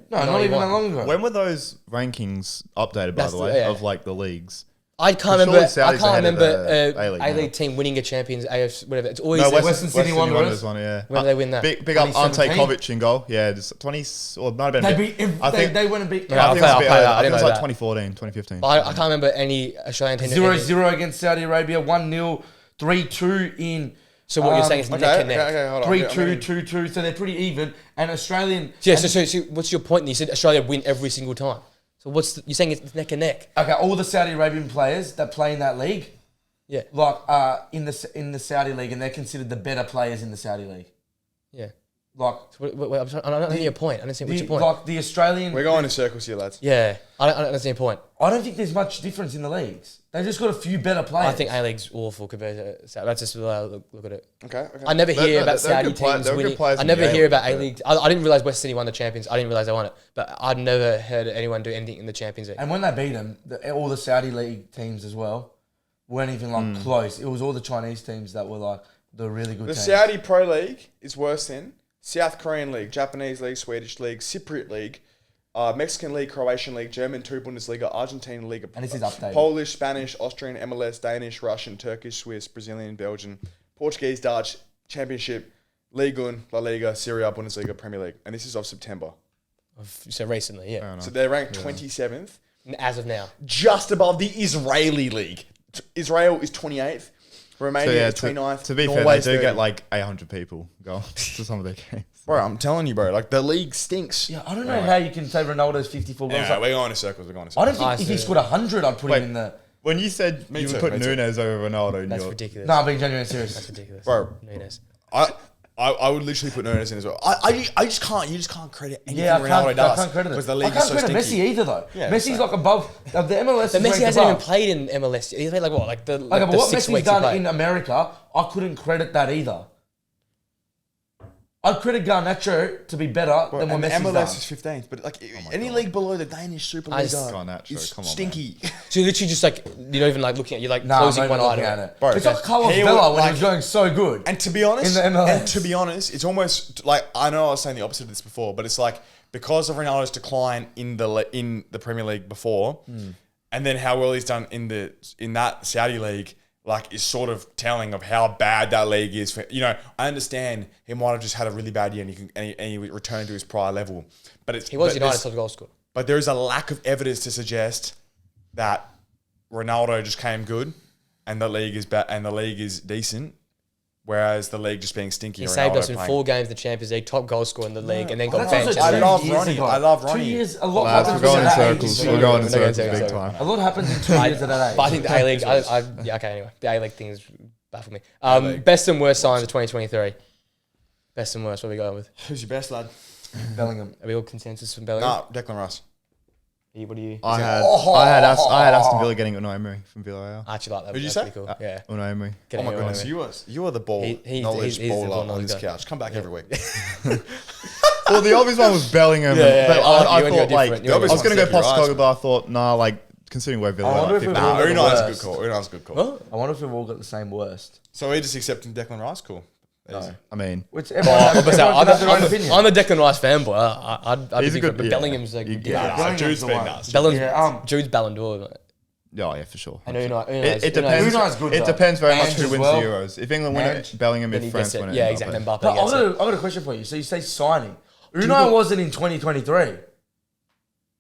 No, not even that 91. long ago. When were those rankings updated, by That's the the- way, yeah. of like the leagues? I can't Surely remember. I Saudi's can't ahead of remember the a A-League A-League now. team winning a Champions AFC whatever. It's always No, Western Sydney Wanderers. one, yeah. When did they win that? Big up Ante 2017? Kovic in goal. Yeah, just 20 or might have been. They a bit- beat. I think They went and beat. Yeah, I think it was I'll a bit play earlier. that. I I think it didn't was know like that. 2014, 2015. I can't remember any Australian team. 0-0 against Saudi Arabia. 1-0. 3-2 in. So what you're saying is neck and neck. Okay, hold on. 3-2, 2-2. So they're pretty even. And Australian. Yeah. and- So what's your point? You said Australia win every single time. So you're saying it's neck and neck? Okay, all the Saudi Arabian players that play in that league, Yeah. like in the Saudi league, and they're considered the better players in the Saudi league. Yeah. Like So I don't know your point. I don't see what's your point. like the Australian. We're going in circles here, lads. Yeah. I don't understand your point. I don't think there's much difference in the leagues. They've just got a few better players. I think A-League's awful compared to Saudi. That's just the way I look at it. Okay. I never hear about they're Saudi good play- teams they're good winning. players I in the never hear A-League, about but- A-League. I didn't realize West Sydney won the Champions. I didn't realize they won it. But I'd never heard anyone do anything in the Champions League. And when they beat them, all the Saudi league teams as well weren't even like close. It was all the Chinese teams that were like the really good The teams. Saudi Pro League is worse than South Korean League, Japanese League, Swedish League, Cypriot League, Mexican League, Croatian League, German 2 Bundesliga, Argentine League, And this is updated. Polish, Spanish, Austrian, MLS, Danish, Russian, Turkish, Swiss, Brazilian, Belgian, Portuguese, Dutch, Championship, Ligue 1, La Liga, Serie A, Bundesliga, Premier League. And this is of September. So recently, yeah. So they're ranked 27th, As of now. just above the Israeli League. Israel is 28th, Romania So yeah, is 29th. to be Norway's fair, they do 30th. get like 800 people go to some of their games. Bro, I'm telling you, bro. Like, the league stinks. Yeah, I don't know how you can say Ronaldo's 54 goals. Anyway, we're going in circles. We're going in I circles. don't think if he scored 100, I'd put Wait. him in the. When you said Me you too, would put me too. Nunes over Ronaldo, in That's your, ridiculous. No, I'm being genuinely serious. That's ridiculous. Bro, Nunes. I would literally put Nunes in as well. I just can't. You just can't credit anything Yeah, I Ronaldo can't, does. I can't credit it. Because the I league can't is so credit stinky. Messi either, though. Yeah, Messi's same. like above. The MLS But is Messi ranked hasn't even above. played in MLS. He's played like what? Like the Okay, but the what 6 Messi's weeks he done played. in America, I couldn't credit that either. I'd credit Garnacho to be better than what And the Messi's MLS done. is 15th, but like any league below the Danish Super I League just- Garnacho, is come on, stinky. So you're literally just like you're not even like looking at you're like Nah, I'm closing not one even eye looking to at it. it. Bro, It's like Carlos he Vela would, when he like- was going so good. And to be honest, In the MLS. It's almost like I know I was saying the opposite of this before, but it's like because of Ronaldo's decline in the Premier League before, and then how well he's done in that Saudi league, like is sort of telling of how bad that league is. For, I understand he might have just had a really bad year and he returned to his prior level, but He was but United's there's- top goal scorer. But there is a lack of evidence to suggest that Ronaldo just came good and the league is bad and the league is decent, whereas the league just being stinky. He Ronaldo saved us in playing. 4 games in the Champions League, top goal scorer in the league, and then got That's benched. also I and love years Ronnie. ago. I love 2 Ronnie. years, a lot Lads, we're happens going in in that circles. age. We're going in We're going in circles big circles. time. A lot happens in 2 years at that age. But I think the A-League, yeah, okay, anyway. The A-League thing is baffled me. Best and worst signs of 2023. Best and worst, what are we going with? Who's your best lad? Bellingham. Are we all consensus from Bellingham? Nah, Declan Rice. What do you? I had Aston Villa getting Unai Emery from Villarreal. I actually like that. Who'd you That's say? pretty cool. Yeah. Unai Emery. Oh my goodness, you are the ball He's knowledge the ball baller on knowledge this guy. couch. Come back every week. Well, the obvious one was Bellingham. Yeah, but yeah, I you and thought you're like different. I was going to go You're right. Postecoglou, but I thought like considering where Villa I wonder are, if it 50. was- Nah, the Unai's a good worst. call. Unai's a good call. Huh? I wonder if we've all got the same worst. So we're just accepting Declan Rice. Cool. No. I mean, Which everyone has, But everyone can have their own I'm opinion. a Declan Rice fanboy. I'd He's be a good- different, but yeah. Bellingham's like You- ridiculous. yeah. Bellingham's Jude's the been one. nuts. Bellingham's, Yeah, Jude's Ballon d'Or. yeah, for sure. I know you're not. It depends. Unai's good, It though. depends very much Ange who as wins well. the Euros. If England win it, Ange. Bellingham. Then If he France gets it. win it, Yeah, Mbappe. exactly. Mbappe But gets it. I've got a question for you. So you say signing. Unai wasn't in 2023.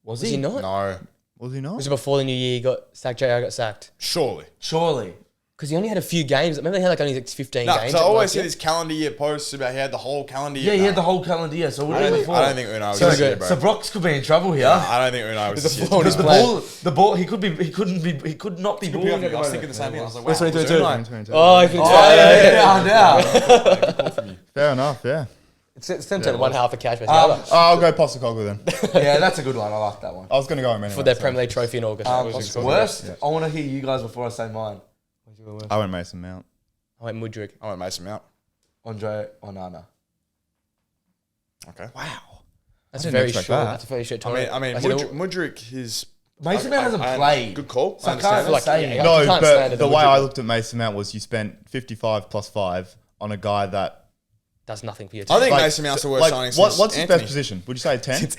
Was Was he not? No, Was he not? Was it before the new year he got sacked? JR got sacked? surely. Surely. Because he only had a few games. Remember they had like only like 15 No, games. because I always last see year? this calendar year posts about he had the whole calendar year. Yeah, he had Nah. the whole calendar year. So what I are don't you think, for? I don't think Unai was So this year, good. bro. So Brox could be in trouble here. I don't think Unai was this year. floor Because is the ball, he could not be balling at the I was moment. thinking the same thing. I was like, Where's wow, 2022? was Unai? Oh, he finished yeah. Fair enough. Yeah. It's them turning one half of cash versus the other I'll go Postecoglou then. Yeah, that's a good one. I like that one. I was going to go him anyway. for their so- Premier League trophy in August. Worst, I want to hear you guys before I say mine. I went Mason Mount. I went Mudryk. I went Mason Mount. Andre Onana. Okay. Wow. That's didn't very expect short. that. That's a very short I time. mean, Mudryk is Mason Mount hasn't played. Good call. So I I understand. can't Like, say yeah, No, you can't but slander the the way Mudryk. I looked at Mason Mount was you spent 55 plus 5 on a guy that does nothing for your team. I think Like, Mason Mount's the worst signing since what's his Anthony. best position? Would you say 10?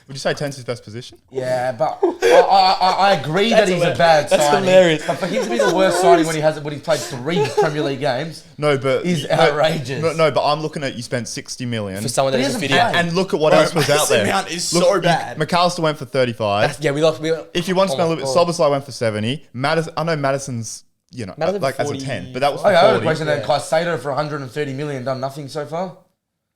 Would you say 10's his best position? Yeah, but I agree that he's a bad That's signing. hilarious. But for him to be the worst signing when he's played 3 Premier League games, No, but is outrageous. No, but I'm looking at you spent 60 million, For someone that But he doesn't fit hasn't in. played. and look at what Bro, else was out Mason there. Mount is so bad. McAllister went for 35. Yeah, we lost. If you want to spend a little bit, God. Soboslai went for 70. I know Madison's, Madison like as a 40. 10, but that was Okay, for I have a 40. question then. Caicedo for 130 million done nothing so far?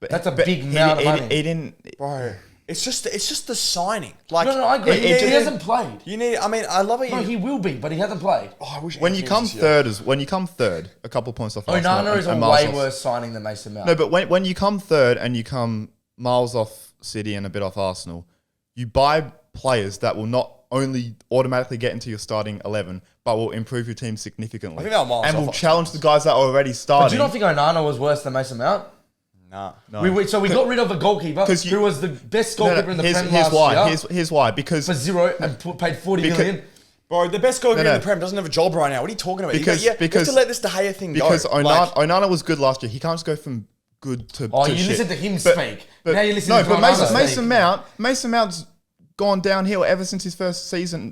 But- That's a but big amount of money. He didn't. Bro, it's just the signing. Like, No, I agree. you He need- hasn't played. You need. I mean, I love it. No, he will be, but he hasn't played. I wish When you Anthony come was here. third, a couple of points off. Arsenal Onana is a and miles way off- worse signing than Mason Mount. No, but when you come third and you come miles off City and a bit off Arsenal, you buy players that will not only automatically get into your starting 11, but will improve your team significantly. I think they were miles and off will us. challenge the guys that are already starting. But do you not think Onana was worse than Mason Mount? Nah. No. So we got rid of a goalkeeper 'Cause you- who was the best No, no, goalkeeper in the here's, Prem here's last why. year Here's why. Because for 0 and paid 40 Because- million. Bro, the best goalkeeper No, in the Prem doesn't have a job right now. What are you talking about? Because- you have because- to let this De Gea thing because go. Onana was good last year. He can't just go from good to Oh, to you shit. listen to him But- speak. but- Now you listen no, to but Onana speak. Mason Mount's gone downhill ever since his first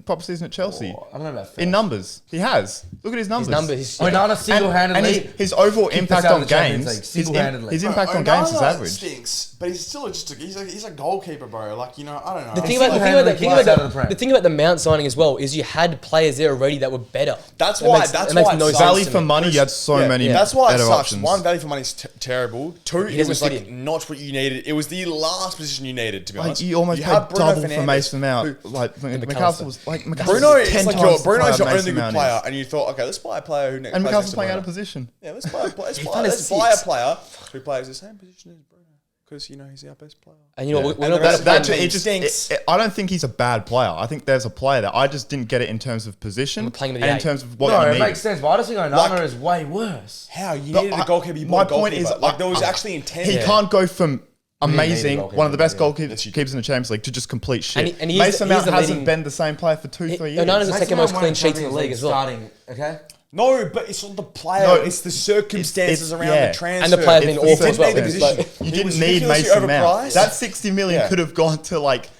proper season at Chelsea. I don't know about In numbers, he has. Look at his numbers. His numbers. Onana And single-handedly. his overall kicked us impact out on of the Champions games, League, single-handedly. his impact on games is Onana average. stinks, but he's still just he's a goalkeeper, bro. Like, you know, I don't know. The thing He's about single-handedly kicked us out of the Prem. the thing about the Mount signing as well is you had players there already that were better. That's It why. makes- That's it makes why. no it sense Value to for me. money, you had so many That's why it better sucks. options. One, value for money is terrible. Two, it doesn't was fit like in. not what you needed. It was the last position you needed, to be Like, honest. you almost have paid Bruno double for Fernandes, Mason Mount. who- Like McAllister. McAllister was like Bruno is 10 like times the Bruno's player your Mason only good Mount player, is. and you thought, okay, let's buy a player who And plays next McAllister's to playing out Bruno. of position. Yeah, let's buy a player. found a Let's buy a six. player who plays the same position as Bruno, because you know he's our best player. And you know, we're And not the rest about of to the play- team stinks. I don't think he's a bad player. I think there's a player there. I just didn't get it in terms of position We're playing and with the in eight. terms of what No, you it need. makes sense, but I just think Onana Like- is way worse. How you But needed a goalkeeper? You my bought a point is, goalkeeper. Like there was actually intent. He there. can't go from amazing, goalkeeper, one of the best yeah. goalkeepers in the Champions League, to just complete shit. And he is Mason the- Mount he's the hasn't leading- been the same player for 2-3 years. Onana's the Mason second Mount most won clean the sheets in the Champions league as well. Starting, okay? No, but it's not the player. No, it's the circumstances it's- around yeah. the transfer. And the player's been It's- awful it's- as well. didn't need the It's position. like- You He didn't was need ridiculously Mason Mount. overpriced. That 60 million Yeah. could have gone to like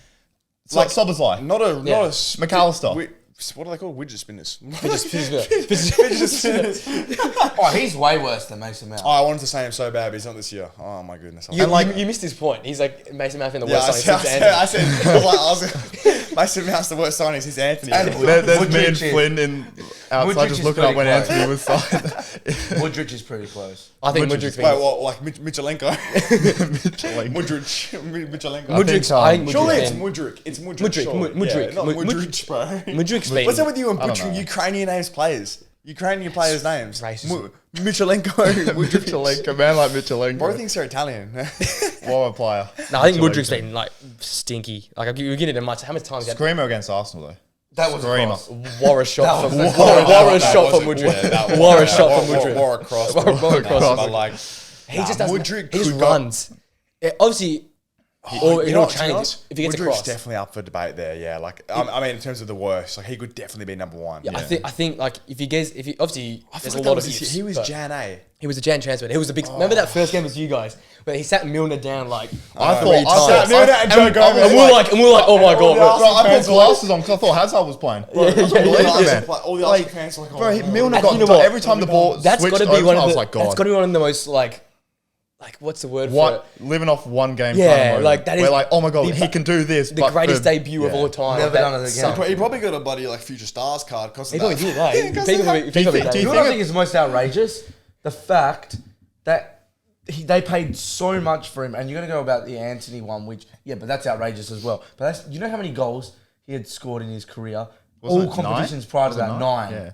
Like- Soboslai. Not a McAllister. What are they called? Widget spinners. Fidget spinners. Oh, he's way worse than Mason Mount. Oh, I wanted to say him so bad, but he's not this year. Oh my goodness. You missed his point. He's like Mason Mount in the Yeah, worst signing since Anthony. I said, Mason Mount's the worst signing since Anthony. And There's me and Woodridge is- Flynn in outside Woodridge just is looking up pretty when close. Anthony was signed. Woodridge is pretty close. I think Mudryk's Mudryk's Wait, been. what? Like Michelenko? Like, Michelenko. Mudryk's. I think Surely Mudryk's it's been. Mudryk. It's Mudryk. Mudryk, surely. Mudryk, Yeah, not Mud- Mudryk, bro. Mudryk's been. What's up with you and I don't butchering know. Ukrainian names players? Ukrainian players' names. Racism. Michelenko. Michelenko, man like Michelenko. Bro thinks they're Italian. What a player. No, I think Michelenko. Mudryk's been like stinky. Like we're getting it much. How much time? Screamer against Arsenal though. That was Screamer. cross. Wore a shot from. That was- Wore a shot from Mudryk. Wore a shot from Mudryk. Wore across. Wore across. But like, He just doesn't. Mudryk He just could go- runs. Yeah, obviously, or you it'll know what, to be change honest, if he gets Mudryk's across. definitely up for debate there. Yeah, like I mean, in terms of the worst, like he could definitely be number one. Yeah, I think like if he obviously I there's feel a like lot that of was ifs, he was but Jan A. he was a Jan transfer. He was a big. Remember that first game was you guys, where he sat Milner down like. I three thought times. Milner and Joe Gomez. And we're like, oh my god, Bro, bro. I put glasses on because I thought Hazard was playing. Bro, I couldn't believe it, man. All the Arsenal fans were like, Bro, oh, Milner And got you know what? every time the ball That's switched got to be over, one I of was the. like, That's God. got to be one of the most like what's the word for What it? living off one game? Yeah, kind of moment. like, that is We're like, oh my god, the- he can do this. The but greatest for- debut of yeah. all time. Never That done it again. sucked. He probably got a buddy like future stars card. Cause He probably did. Like, Do you FIFA think- You know think- what I think is most outrageous? The fact that they paid so much for him, and you're going to go about the Anthony one, which, yeah, but that's outrageous as well. But that's, you know how many goals he had scored in his career? Wasn't All it competitions nine? prior to Was it that, 9. Yeah.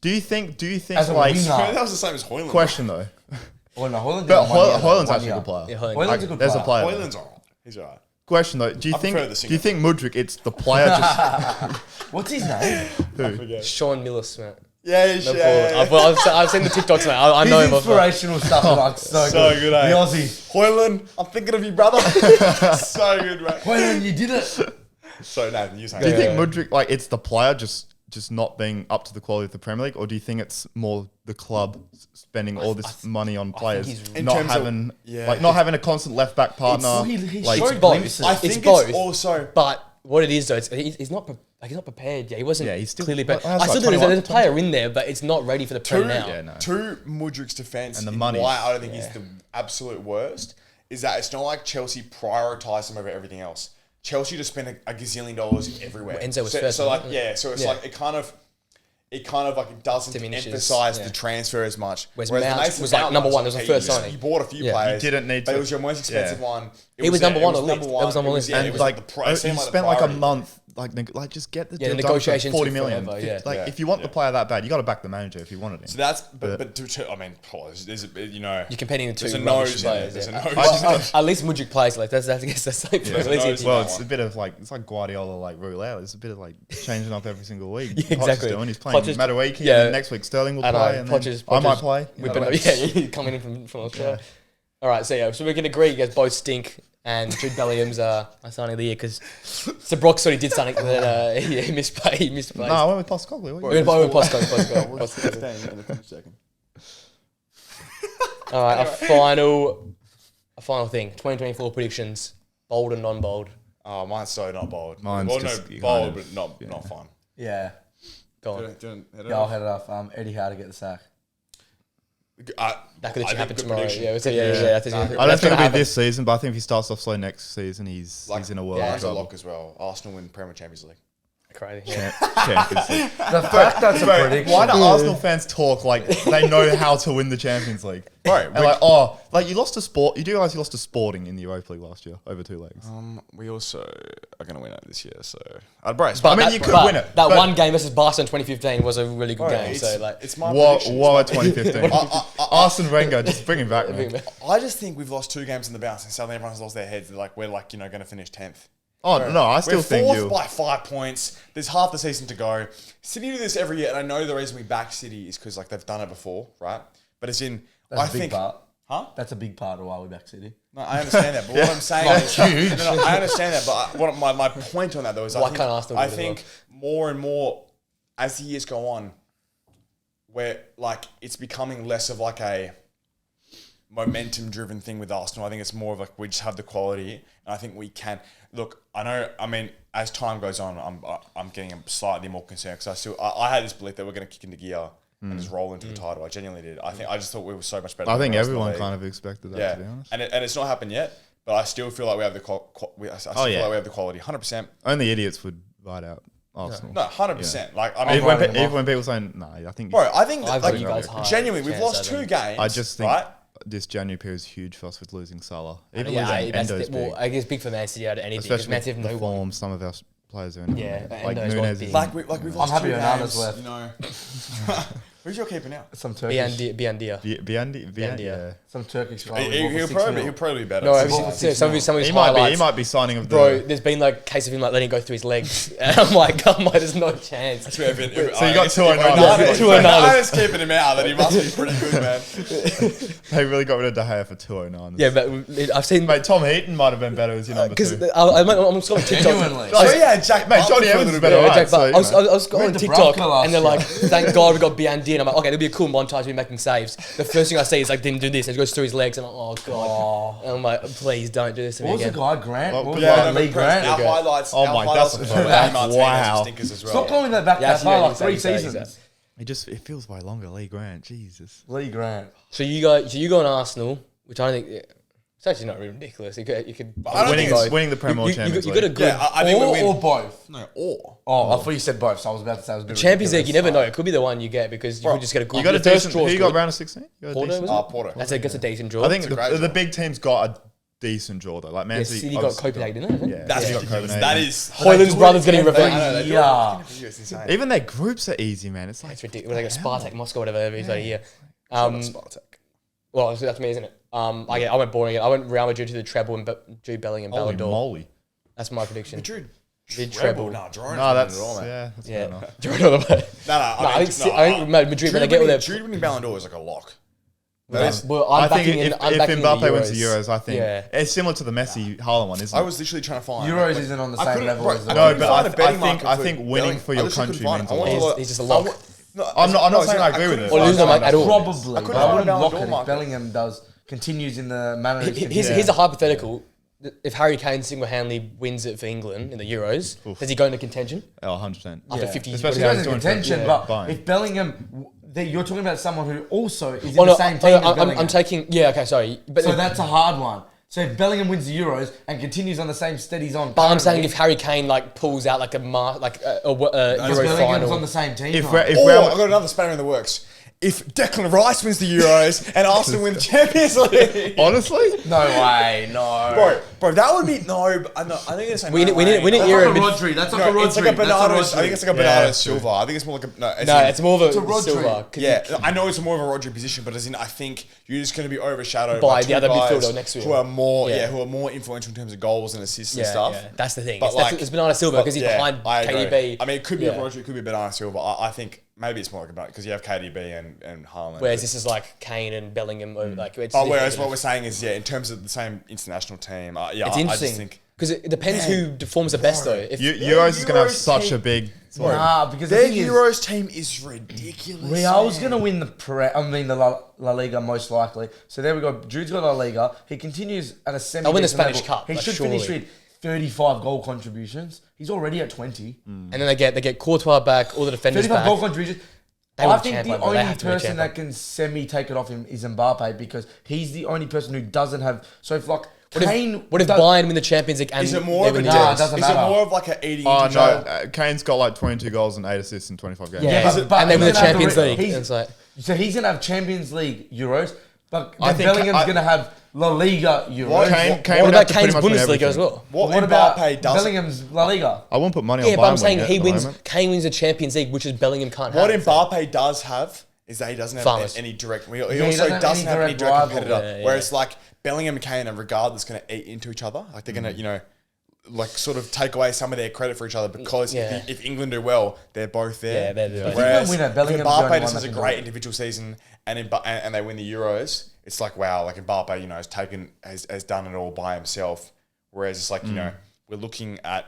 Do you think As a like winger. that was the same as Hoyland. question though? Well, no, Hoyland But did it 1 year, Hoyland's 1 actually a year. good player. Yeah, Hoyland. Hoyland's a good There's a player. player. Hoyland's alright. He's alright. Question though, do you prefer the think singer. do you think Mudryk it's the player just What's his name? who? Sean Millis, man. Yeah, I've seen the TikToks, man. I know His him. inspirational stuff is like so, So good. good, eh? The Aussie. Hoyland, I'm thinking of you, brother. So good, mate. Hoyland, you did it. So Nathan, you saying? Do you Yeah. think Mudryk like it's the player just just not being up to the quality of the Premier League, or do you think it's more the club spending all this money on players, not having not having a constant left back partner? It's both. I think it's also, but what it is though, he's not prepared. Yeah, he wasn't. Yeah, he's still clearly. well, I still think there's a player in there, but it's not ready for the Prem now. to Mudrik's defense, And the money. why I don't think he's the absolute worst is that it's not like Chelsea prioritised him over everything else. Chelsea just spent a gazillion dollars everywhere. Enzo was first. So like, so it's like it kind of like it doesn't emphasize the transfer as much. Whereas Mount was like number one. It was the first signing. You bought a few players. You didn't need but to. it was your most expensive one. It was number one on the list. It was on the list. Yeah, And it was like, the price. you spent like a month, like just get the deal the done for negotiations 40 took million. forever, If you want the player that bad, you got to back the manager if you wanted him. So that's, but I mean, there's you're competing in two there's a rubbish nose in it. players. There's a Yeah. nose. At least Mudryk plays like that's I guess that's like Yeah. at least Nose. he- Well, it's a bit of like, it's like Guardiola, like roulette. It's a bit of like changing up every single week. Yeah, exactly. He's playing Poch's- Madueke, yeah. and then next week Sterling will I know, play, and then Poch's- I might play. You We've know, been, you're coming in from Australia. All right, so we can agree you guys both stink, and Jude Bellingham's our signing of the year because so Brock sort of did something that he misplaced. No, I went with Postecoglou. We went by Postcode. All right, a final thing. 2024 predictions, bold and non-bold. Oh, mine's so not bold. Mine's well, just no, kind bold, of- but not fun. Yeah. Go on. Yeah, I'll head it off. Eddie Howe to get the sack. That could I think happen good tomorrow. prediction. Yeah, I don't think it'll be this season, but I think if he starts off slow next season, he's in a world of Mine's a trouble. lock as well. Arsenal win Premier Champions League. Crazy. Champions League. The fact that's a prediction. Why do Arsenal fans talk like they know how to win the Champions League? Right. And like you lost to Sport. You do realize you lost to Sporting in the Europa League last year over 2 legs. We also are going to win it this year, so I'd brace. I mean, you could win it. That but one game versus Barca in 2015 was a really good game. It's, So like, it's my What prediction. 2015? Arsene Wenger, just bring him back, man. I just think we've lost 2 games in the bounce, and suddenly everyone's lost their heads. Like we're like going to finish 10th. Oh no, I still We're think fourth you. by 5 points. There's half the season to go. City do this every year, and I know the reason we back City is because like they've done it before, right? But it's in. That's I a big think. part. Huh? That's a big part of why we back City. No, I understand that, but what I'm saying is, no, I understand that, but what my point on that though is, Why can't Arsenal do I it as think more and more as the years go on, where like it's becoming less of like a momentum-driven thing with Arsenal. I think it's more of like we just have the quality, and I think we can. Look, I know. I mean, as time goes on, I'm getting slightly more concerned because I had this belief that we're going to kick into gear and just roll into the title. I genuinely did. I just thought we were so much better. I than think the rest of the everyone league. kind of expected that. Yeah, To be honest, and it's not happened yet, but I still feel like we have the feel like we have the quality, 100%. only idiots would ride out Arsenal. No, 100%. Like I mean, Even when people saying no, I think. bro, I think I that, vote you guys high. genuinely we've Chance, lost I 2 think. games. I just think right? this January period is huge for us with losing Salah. Even yeah, losing that's Endo's big. I guess big for Man City out of anything because Especially Man City have the no one. form some of our players are in. Yeah, like Endo's Nunes big. is Like we've lost happy 2 Onana's games. left. You know, who's your keeper now? Some Turkish. Biandia. Biandia. Yeah. Some Turkish guy. He'll probably be better. No, Since some of his He highlights. might be signing of Bro, the. there's been like case of him like letting go through his legs, and I'm like, there's no chance. So you got 209. Yeah, 209. I was keeping him out, then he must be pretty good, man. They really got rid of De Gea for 209. Yeah, but I've seen Mate, Tom Heaton might have been better as your number because 2. I'm scrolling TikTok. Genuinely. Oh yeah, Jack. Mate, Johnny Butler Evans for is the better. bit. Right, Jack, so, but I was Read scrolling the TikTok Dubravka last and they're year. like, thank God we got Biandia. And I'm like, okay, there'll be a cool montage of him making saves. The first thing I see is like him do this and it goes through his legs. And I'm like, oh God. And I'm like, please don't do this to me What was the again. guy? Grant? Well, What was yeah, the guy? no, Lee but Grant? Our highlights. Oh our my, highlights that's of a Martinez wow. and Wow. stinkers as well. Stop calling that back Yeah, that far, like exactly, 3 exactly. seasons. It feels way longer. Lee Grant, Jesus. Lee Grant. So you go on Arsenal, which I don't think it's actually not really ridiculous. You could I don't think it's Winning the Premier League Champions you got a League. good Yeah, I think we win. Or both. No, or. Oh, I thought you said both, so I was about to say it was a bit Champions League. You never know. ridiculous. It could be the one you get because you could just get a good. You got a the first decent. draw's Who you got good. round of 16? You got a Porto, decent- was it? Porto. That's a decent draw. I think a great the draw. big teams got a decent draw though. Like Man yeah, City. City got obviously Copenhagen, didn't it? Yeah, That's City got ridiculous. Copenhagen. That is. Hoyland's brother's getting revenge. Yeah. It's insane. Even their groups are easy, man. It's like It's ridiculous. Like a Spartak Moscow, whatever every year. Spartak. Well, so that's me, isn't it? I went boring. I went Real Madrid to the treble and Jude Bellingham holy Ballon d'Or. moly. That's my prediction. Madrid. Did treble. No, Jerome. No, that's all, man. yeah. That's fair Yeah. enough. Do you know what I mean? No, I think Madrid when they get all their Jude winning Ballon d'Or is like a lock. Well, I I'm think backing if Mbappe wins the Euros, I think it's similar to the Messi Haaland one, isn't it? I was literally trying to find Euros isn't on the same level as the No, World but Cup. I think winning for your country means a lot. He's just a lock. I'm not saying I agree with it. Or lose them at all. Probably, I but couldn't I find wouldn't a Ballon lock d'Or it if market. Bellingham continues in the manner he's Here's a hypothetical. If Harry Kane single-handedly wins it for England in the Euros, does he go into contention? Oh, 100%. After 50 Especially He going goes in to contention, yeah, but fine. if Bellingham, you're talking about someone who also is in Oh, the no, same team as I'm Bellingham. taking... Yeah, okay, sorry. But, So that's a hard one. So if Bellingham wins the Euros and continues on the same steadies on, but I'm saying if Harry Kane pulls out like a Euro Bellingham's final... on the same team. If right? I've got another spanner in the works. If Declan Rice wins the Euros and Arsenal win the Champions League, Honestly? No way, no. bro, that would be no. I think it's We need Euro. Euro That's like mid- a Rodri. That's like No, a Rodri. it's like a Bernardo. I think it's like a Bernardo Yeah, Silva. I think it's more like a no. No, it's more of a Rodri. silver. Yeah, I know it's more of a Rodri position, but as in, I think you're just going to be overshadowed By two the other guys midfielder next to him. who are more, Yeah. who are more influential in terms of goals and assists and Yeah, stuff. yeah, that's the thing. But It's Bernardo Silva because he's behind I agree. KDB. I mean, it could be Yeah. a Rodri, it could be a Bernardo Silva. I think maybe it's more like about because you have KDB and Haaland. Whereas this is like Kane and Bellingham. Like, it's But whereas different. what we're saying is, in terms of the same international team, It's I just interesting think because it depends who forms the best though. If Euros is going to have Euros such team- a big... Nah, because the their thing is, Euros team is ridiculous. Real's going to win the La Liga most likely. So there we go. Jude's got La Liga. He continues at a semi. They'll win the Spanish Cup, He like, should finish surely. with 35 goal contributions. He's already at 20. and then they get Courtois back, all the defenders 35 back. goal contributions. They I win think Champions the League, they only have to win person that can semi take it off him is Mbappe because he's the only person who doesn't have. So if like Kane, What if Bayern win the Champions League and Is it more they of a win the Nah, it Euros? doesn't Is it matter. more of like an 80 Oh, into no. jail? Kane's got like 22 goals and 8 assists in 25 games. Yeah, but and they win the he's gonna have Champions League. he's- It's like So he's gonna have Champions League Euros, but I then think- Bellingham's gonna have La Liga Euros. What- Kane what would about have to pretty Kane's much win Bundesliga everything. as well? What about Mbappe does? Bellingham's La Liga? I won't put money on Yeah, Bayern but I'm saying winning he it at the wins. moment. Kane wins the Champions League, which is Bellingham can't What have. Mbappe does have is that he doesn't have Farmers. any direct. He he also doesn't have doesn't any have any direct direct rival. competitor. Yeah, yeah. Whereas like Bellingham and Kane are regardless going to eat into each other. Like they're going to like sort of take away some of their credit for each other because Yeah. if England do well, they're both there. Yeah, they're the best. Whereas If England win it, Bellingham's if the only Mbappe one just that has a can do great it. individual season and they win the Euros, it's like wow, like Mbappe, has done it all by himself. Whereas it's like we're looking at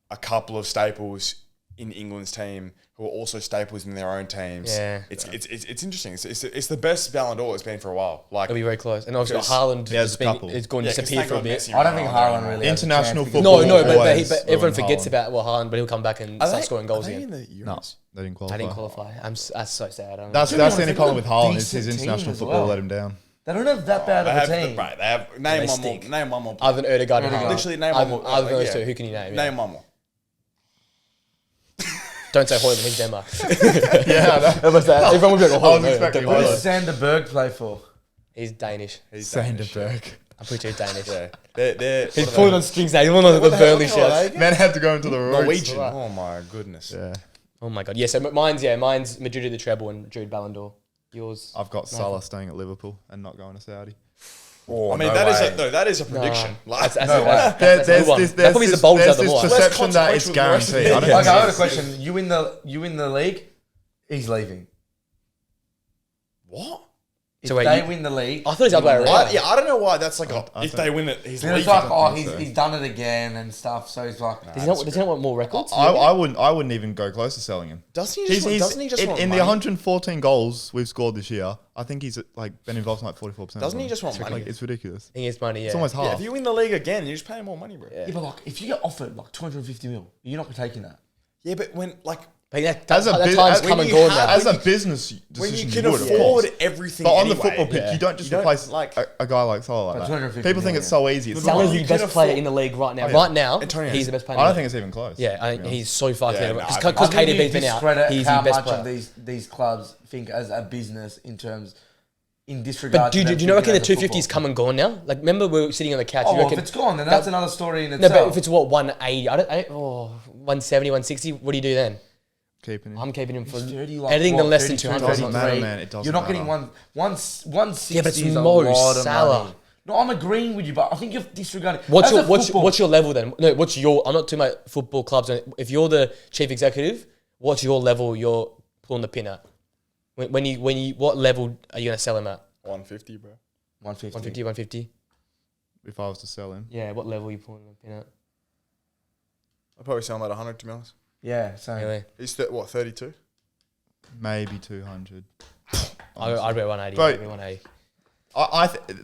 a couple of staples in England's team who are also staples in their own teams. Yeah. It's interesting. It's the best Ballon d'Or it's been for a while. Like It'll be very close. And obviously Because- Haaland There's a couple. is going to 'cause disappear they for a got bit. Messi I don't think Ronaldo Haaland anymore. really has a International chance football. No, but always everyone ruin forgets Haaland. about Haaland, but he'll come back and start scoring goals Are they again. in the Euros? No, they didn't qualify. I didn't qualify. That's so sad. That's To be the honest, only they've problem got with a Haaland is decent his team international as football well. let him down. They don't have that bad They of have, a team. right, they have name They one more. stink. Name one more. Other than Odegaard and Haaland. Literally name one more. Other than those yeah. two, who can you name? Yeah. Name one more. Don't say Hoyland, he's Denmark. Yeah, Everyone would be like, I was Hoyland. expecting Who Hoyland. does Sander Berg play for? He's Danish. He's Danish. Sanderberg. I'm pretty sure he's Danish. Yeah. They're He's pulling on strings now. He's one of the Burnley shots. Man had to go into the roots. Norwegian. Oh my goodness. Yeah. Oh my god. Yeah, so mine's Madrid at the treble and Jude Ballon d'Or. Yours? I've got Salah staying at Liverpool and not going to Saudi. Oh, I mean, that is a prediction. Like, That's No a way. good one. That probably is the boldest out of them all. perception that it's consequential than the rest of guaranteed. I don't Okay, I think got a it's- question. You win the league, he's leaving. what? If So wait, they you- win the league, I thought it was the other way he around. I don't know why that's like I if think- they win it, he's it's leaving. like, oh, think so. he's done it again and stuff. So he's like, Does he not want more records? I wouldn't even go close to selling him. Doesn't he just want in the money? 114 goals we've scored this year, I think he's like been involved in like 44%. Doesn't he of them. just want money? Like, it's ridiculous. I think it's money, yeah. It's almost Yeah, half. if you win the league again, you just pay more money, bro. yeah, but like, if you get offered like 250 mil, you're not taking that. Yeah, but when like But that As a time's bus- come when and you gone have- now. As a business when you decision, can would, of afford course. everything, But on the anyway, football pitch, yeah. you don't just You don't, replace like- a guy like Salah like But that. 250 People think million. it's so easy. It's Salah's not. the you best can player afford- in the league right now. yeah. Right now, Antonio. he's the best player. I in don't the think league. it's even close. Yeah, to be honest. he's so far Yeah, clear. no, Because I think- because I think KDB's you been out, discredit he's how the best much player. of these clubs think as a business in terms in disregard. But do to you them not reckon the thinking as a 250's football. come and gone now? Like, remember we were sitting on the couch. Oh, you well, reckon, if it's gone, then that's another story in no, itself. but if it's what 180, 170, 160, what do you do then? Keeping him. I'm keeping him for He's 30, like, anything what, than less than 32, 200. doesn't matter, 33. man. It doesn't You're not getting matter. 160 Yeah, but it's is a Mo lot of Salah. money. No, I'm agreeing with you, but I think you're disregarding. What's as your a football- what's your level then? No, what's your? I'm not talking about football clubs. If you're the chief executive, what's your level? You're pulling the pin at. When you what level are you going to sell him at? 150, bro. 150. 150, 150. If I was to sell him, Yeah, what level are you pulling the pin at? I'd probably sell him at 100, to be honest. Yeah, same. Really? He's 32? maybe 200. I'd be 180. Bro, I'd be 180.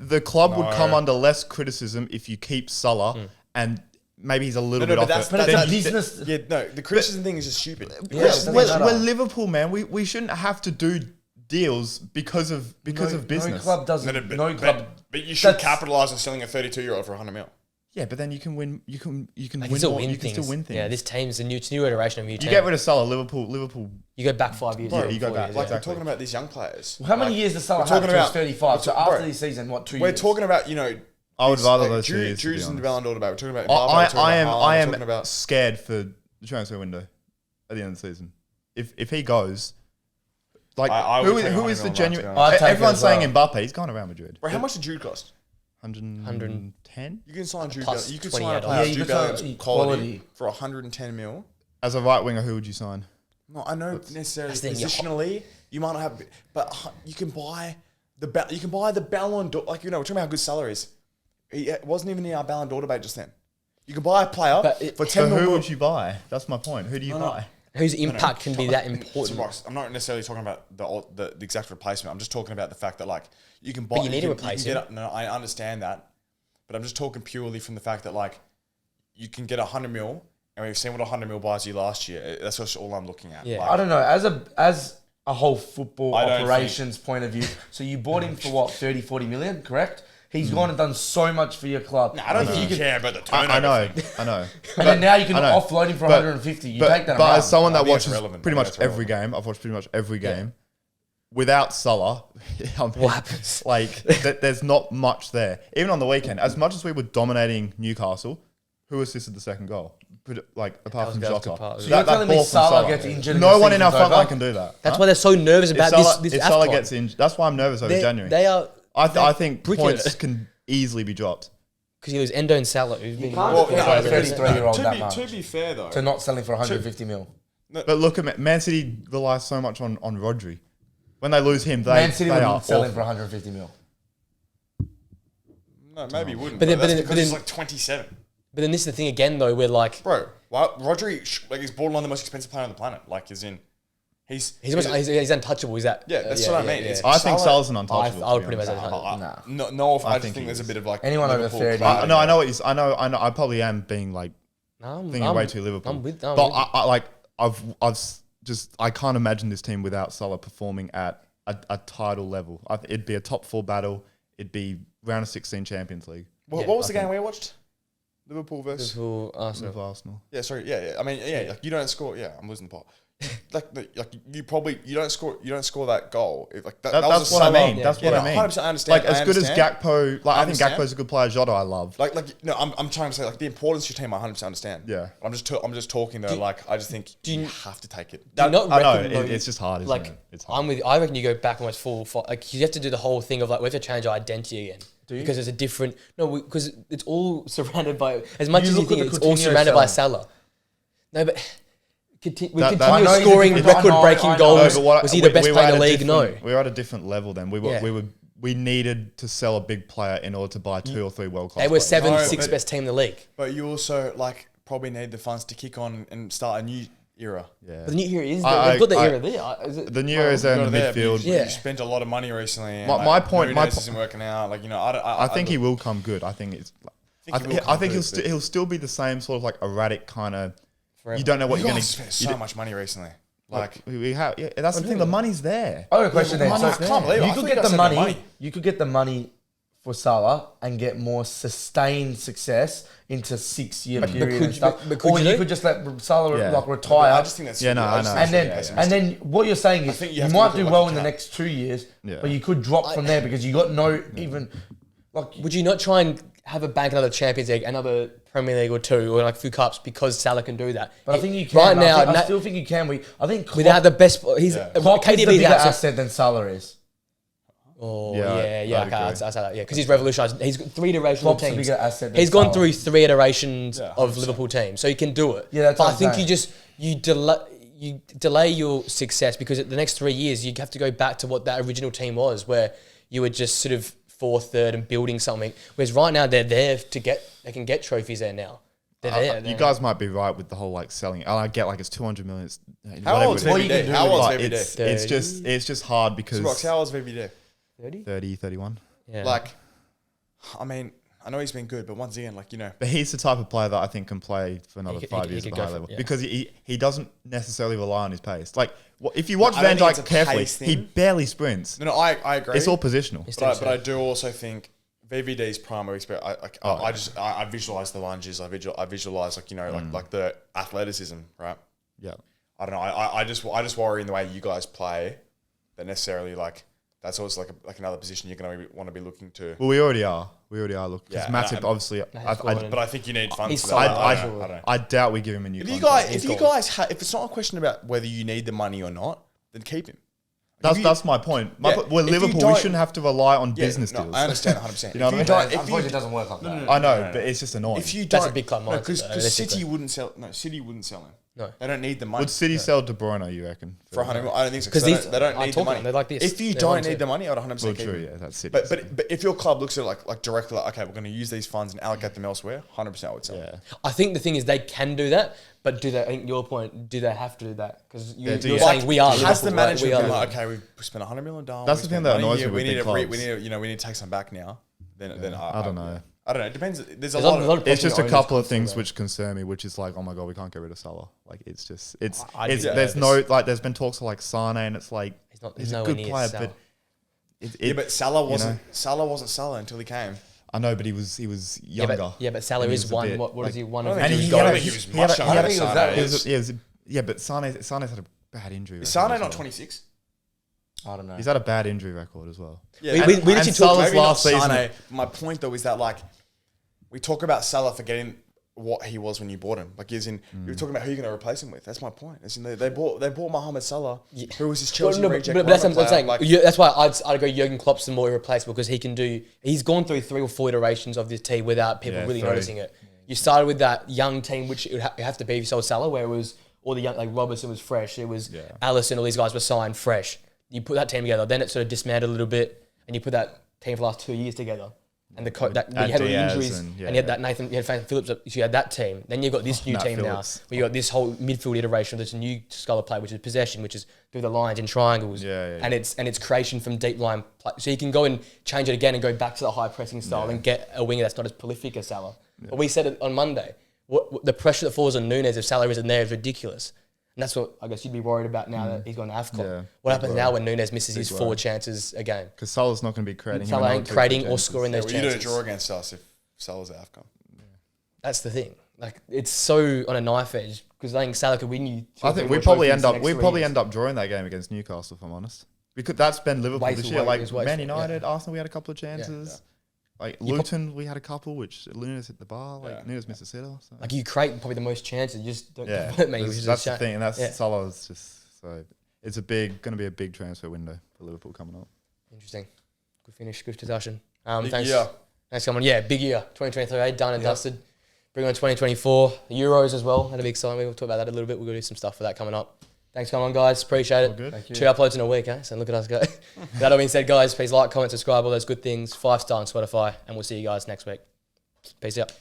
The club would No. come under less criticism if you keep Salah and maybe he's a little bit but off that's, it. But Then that's you- business. yeah, no, the criticism thing is just stupid. Yeah, it doesn't matter. we're Liverpool, man. We shouldn't have to do deals because of business. No club doesn't. No club. But you should That's- capitalize on selling a 32-year-old for 100 mil. Yeah, but then you can win. You can They win can still more. win You can things. still win things. Yeah, this team's a new iteration of a new you team. get rid of Salah, Liverpool. You go back 5 years. Bro, yeah, you go 4 back, years, Like, yeah. we're talking about these young players. How many Like, years does Salah we're have talking to his about- 35? So after bro, this season, what, 2 We're years? talking about, I would these, rather like, those 2 years. to be Drew's in the honest. Ballon d'Or debate. We're talking about Mbappe. we're talking I about Haaland, am we're talking about- scared for the transfer window at the end of the season. If he goes, like I would take who is 100 the mil, genuine? to be honest. I'd take Everyone's it as saying well. Mbappe. He's gone around Madrid. Bro, how much did Jude cost? 110 You can sign Jude. Plus You can 20 sign a add-ons. player Yeah, you Jude could sign Bellingham's quality. quality for 110 mil. as a right winger. Who would you sign? No, I know necessarily That's the thing, positionally you might not have, but you can buy the Ballon d'Or. Like, we're talking about how good Salah is. He wasn't even in our Ballon d'Or debate just then. You can buy a player for 10 So mil. who more. would you buy? That's my point. Who do you buy? Whose impact can be that So, important? Rox, I'm not necessarily talking about the exact replacement. I'm just talking about the fact that, like, you can buy. But you need to can replace get him. No, I understand that, but I'm just talking purely from the fact that, like, you can get 100 mil, and we've seen what 100 mil buys you last year. That's just all I'm looking at. Yeah. Like, I don't know. As a whole football I don't operations point of view, so you bought him for what, 30, 40 million, correct? He's gone and done so much for your club. I don't think you care about the turnover. I know. And then now you can I know. offload him for But- 150. You But, take that but amount. as someone I that think it's watches relevant. pretty I much think it's every game, I've watched pretty much every game. Without Salah, What happens? like there's not much there. Even on the weekend, as much as we were dominating Newcastle, who assisted the second goal? Like apart from That was a Jota. good part. So you're telling me ball from Salah gets injured and No the one in our season's front line over? can do that. That's Huh? why they're so nervous If about Salah, this if Salah AFCON. gets injured, that's why I'm nervous over January. They are I think bricking points it. can easily be dropped. because you lose Endo and Salah, who've been. can't Well, pay no, a but 33-year-old that to much be fair though, to not selling for 150 mil. But look at Man City relies so much on Rodri. When they lose him, Man City they are wouldn't sell him awful. for 150 mil. no, maybe you wouldn't. But But, then- that's but then- because but he's then- like 27. But then this is the thing again, though, where like Bro, Rodri, like, he's borderline the most expensive player on the planet. Like, as in, he's he's untouchable. He's that. yeah, that's what I mean. It's I think Salah- Salah's an untouchable. I would to pretty be much honest. say I- Nah. No, I I just think think he there's a is. bit of like Anyone over Liverpool 30. clarity. No, I know what he's. I know. I probably am being like thinking way too Liverpool. I'm with but you. I like I can't imagine this team without Salah performing at a title level. It'd be a top 4 battle. It'd be round of 16 Champions League. What was the game we watched? Liverpool versus. Liverpool, Arsenal. With Arsenal. Yeah, sorry. Yeah. I mean, yeah. Like, you don't score. Yeah, I'm losing the pot. like you don't score that goal. Like that was That's a what I Salah- mean. Yeah. That's what Yeah, I mean. 100% I understand. Like as I good as understand. Gakpo. Like I think understand. Gakpo's a good player. Jota, I love. I'm trying to say, like, the importance of your team. I 100% understand. Yeah. I'm just talking though. Like, I just think you have to take it. Do you not I know reckon, though, it's just hard, isn't like it? It's hard. I reckon you go back almost full. Like you have to do the whole thing of like we have to change our identity again. Do you? Because it's a different because it's all surrounded by as much You as you look at think the it's all Coutinho surrounded by selling. Salah. No, but we That- continue I know he's a scoring different- record-breaking I know. goals. No, but Was he the best were player in at the a league? No. different- we were at a different level then. Yeah. We needed to sell a big player in order to buy 2 or 3 world class. They were players. 6th best team in the league. But you also like probably need the funds to kick on and start a new era. Yeah. But the new era is I- they've got the I- era there. Is it? The new era is there in the Got it there, but midfield. You, Yeah. you spent a lot of money recently. And My point- Nunes my isn't working out. Like, I think he will come good. I think it's. think he will I come think good, he'll still be the same sort of like erratic kind of. Forever. You don't know what you you're going guys to. spent so much money recently. Like, We have. Yeah, that's the thing. The money's there. I got a question Yeah, then. but So I can't believe it. I you could thought get you the guys said money. the money. You could get the money for Salah and get more sustained success into 6-year But period could and you- stuff. but could Or you you do? could just let Salah Yeah. like retire. I just think that's Yeah, no, I know. think and then, that's and then what you're saying is think you you have to might look do at well what in you the can. next 2 years, Yeah. but you could drop from there because you got no even like. Would you not try and have a bank another Champions League, another Premier League or 2, or like a few cups because Salah can do that? But I think you can. Right now. I still think you can. I think Klopp, without the best, he's Yeah. Klopp is the KDB's bigger out. asset than Salah is. Oh Yeah, yeah. I'd Okay, agree. I'd say that. Yeah, because he's revolutionised. He's got 3 iterations of Klopp's a teams. bigger asset than He's gone Salah. through 3 iterations Yeah, of 100%. Liverpool teams, so he can do it. Yeah, that's but what I I'm think saying. you delay your success because at the next 3 years you have to go back to what that original team was, where you were just sort of fourth, third, and building something. Whereas right now they can get trophies there now. They're there. You guys might be right with the whole like selling. I get like it's 200 million. How old is VVD? How old is VVD? It's just hard because How old is VVD? 30, 31. Yeah. Like, I mean, I know he's been good, but once again, like, you know. But he's the type of player that I think can play for another 5 years at the high level. Because he doesn't necessarily rely on his pace. Like, if you watch Van Dijk carefully, he barely sprints. No, I agree. It's all positional. But I do also think VVD's primary experience, I visualize the lunges. I visualize, like, you know, like the athleticism, right? Yeah. I don't know. I just worry in the way you guys play that necessarily, like, that's always like another position you're going to want to be looking to. Well, we already are looking. Because Matip, obviously, but I think you need funds for that. I doubt we give him a new contract. If it's not a question about whether you need the money or not, then keep him. That's my point. We're Liverpool. We shouldn't have to rely on business deals. I understand 100%. You know what I mean? Unfortunately, it doesn't work like that. I know, but it's just annoying. If you That's a big club mindset. Because City wouldn't sell. No, City wouldn't sell him. No, they don't need the money. Would City sell De Bruyne? You reckon for 100? I don't think so. Because they don't need the money. They're like this. If you don't need the money, I'd 100% keep true, him. yeah, that's City. But if your club looks at it like directly, like, okay, we're going to use these funds and allocate them elsewhere, 100% I would sell. Yeah. I think the thing is they can do that, but do they? I think your point. Do they have to do that? Because you're you? saying we are. Has the Liverpool, management been like, okay? We've spent $100 million. That's the thing that annoys me with big clubs. We need to take some back now. Then I don't know. I don't know. It depends. There's a lot of it's just a couple of things which concern me, which is like, oh my god, we can't get rid of Salah. Like it's there's been talks of like Sane, and it's like he's a good player, but Salah wasn't Salah until he came. I know, but he was younger. Yeah, but Salah is one. What is he? One of he was much younger. Yeah, but Sane's had a bad injury. Is Sane not 26? I don't know. He's had a bad injury record as well. Yeah, we literally talked last season. My point though is that like we talk about Salah forgetting what he was when you bought him. Like, as in, you're talking about who you're going to replace him with. That's my point. As in, they bought Mohamed Salah, who was his Chelsea reject. But that's what I'm saying. Like, that's why I'd go Jurgen Klopp's the more irreplaceable because he can do. He's gone through 3 or 4 iterations of this team without people really noticing it. You started with that young team, which it would have to be if you sold Salah, where it was all the young, like Robertson was fresh. It was Alisson, all these guys were signed fresh. You put that team together, then it sort of dismantled a little bit, and you put that team for the last 2 years together. And you had all the injuries, and you had that you had Nathan Phillips, so you had that team. Then you've got this new team Phillips. now, where you got this whole midfield iteration of this new style of play, which is possession, which is through the lines and triangles, and it's creation from deep line play. So you can go and change it again and go back to the high pressing style and get a winger that's not as prolific as Salah. But we said it on Monday. The pressure that falls on Núñez if Salah isn't there is ridiculous. And that's what I guess you'd be worried about now that he's gone to AFCON. Yeah, what happens now when Núñez misses his 4 chances again? Because Salah's not going to be creating. Salah ain't creating or scoring those chances. You don't draw against us if Salah's at AFCON. Yeah. That's the thing. Like, it's so on a knife edge because I think Salah could win you. I think we probably end up drawing that game against Newcastle, if I'm honest. Because that's been Liverpool this year. Like Man United, Arsenal, we had a couple of chances. Yeah. Like Luton, we had a couple, which Núñez hit the bar. Like Núñez missed a sitter. So. Like you create probably the most chances, you just don't convert many. That's the thing, and that's Salah's just so. It's going to be a big transfer window for Liverpool coming up. Interesting, good finish, good discussion. Thanks for coming. Yeah, big year, 2023, done and dusted. Bring on 2024, the Euros as well. That'll be exciting. We'll talk about that a little bit. We're going to do some stuff for that coming up. Thanks for coming on, guys. Appreciate it. Good. Thank you. 2 uploads in a week, So look at us go. That all being said, guys, please like, comment, subscribe, all those good things. 5-star on Spotify, and we'll see you guys next week. Peace out.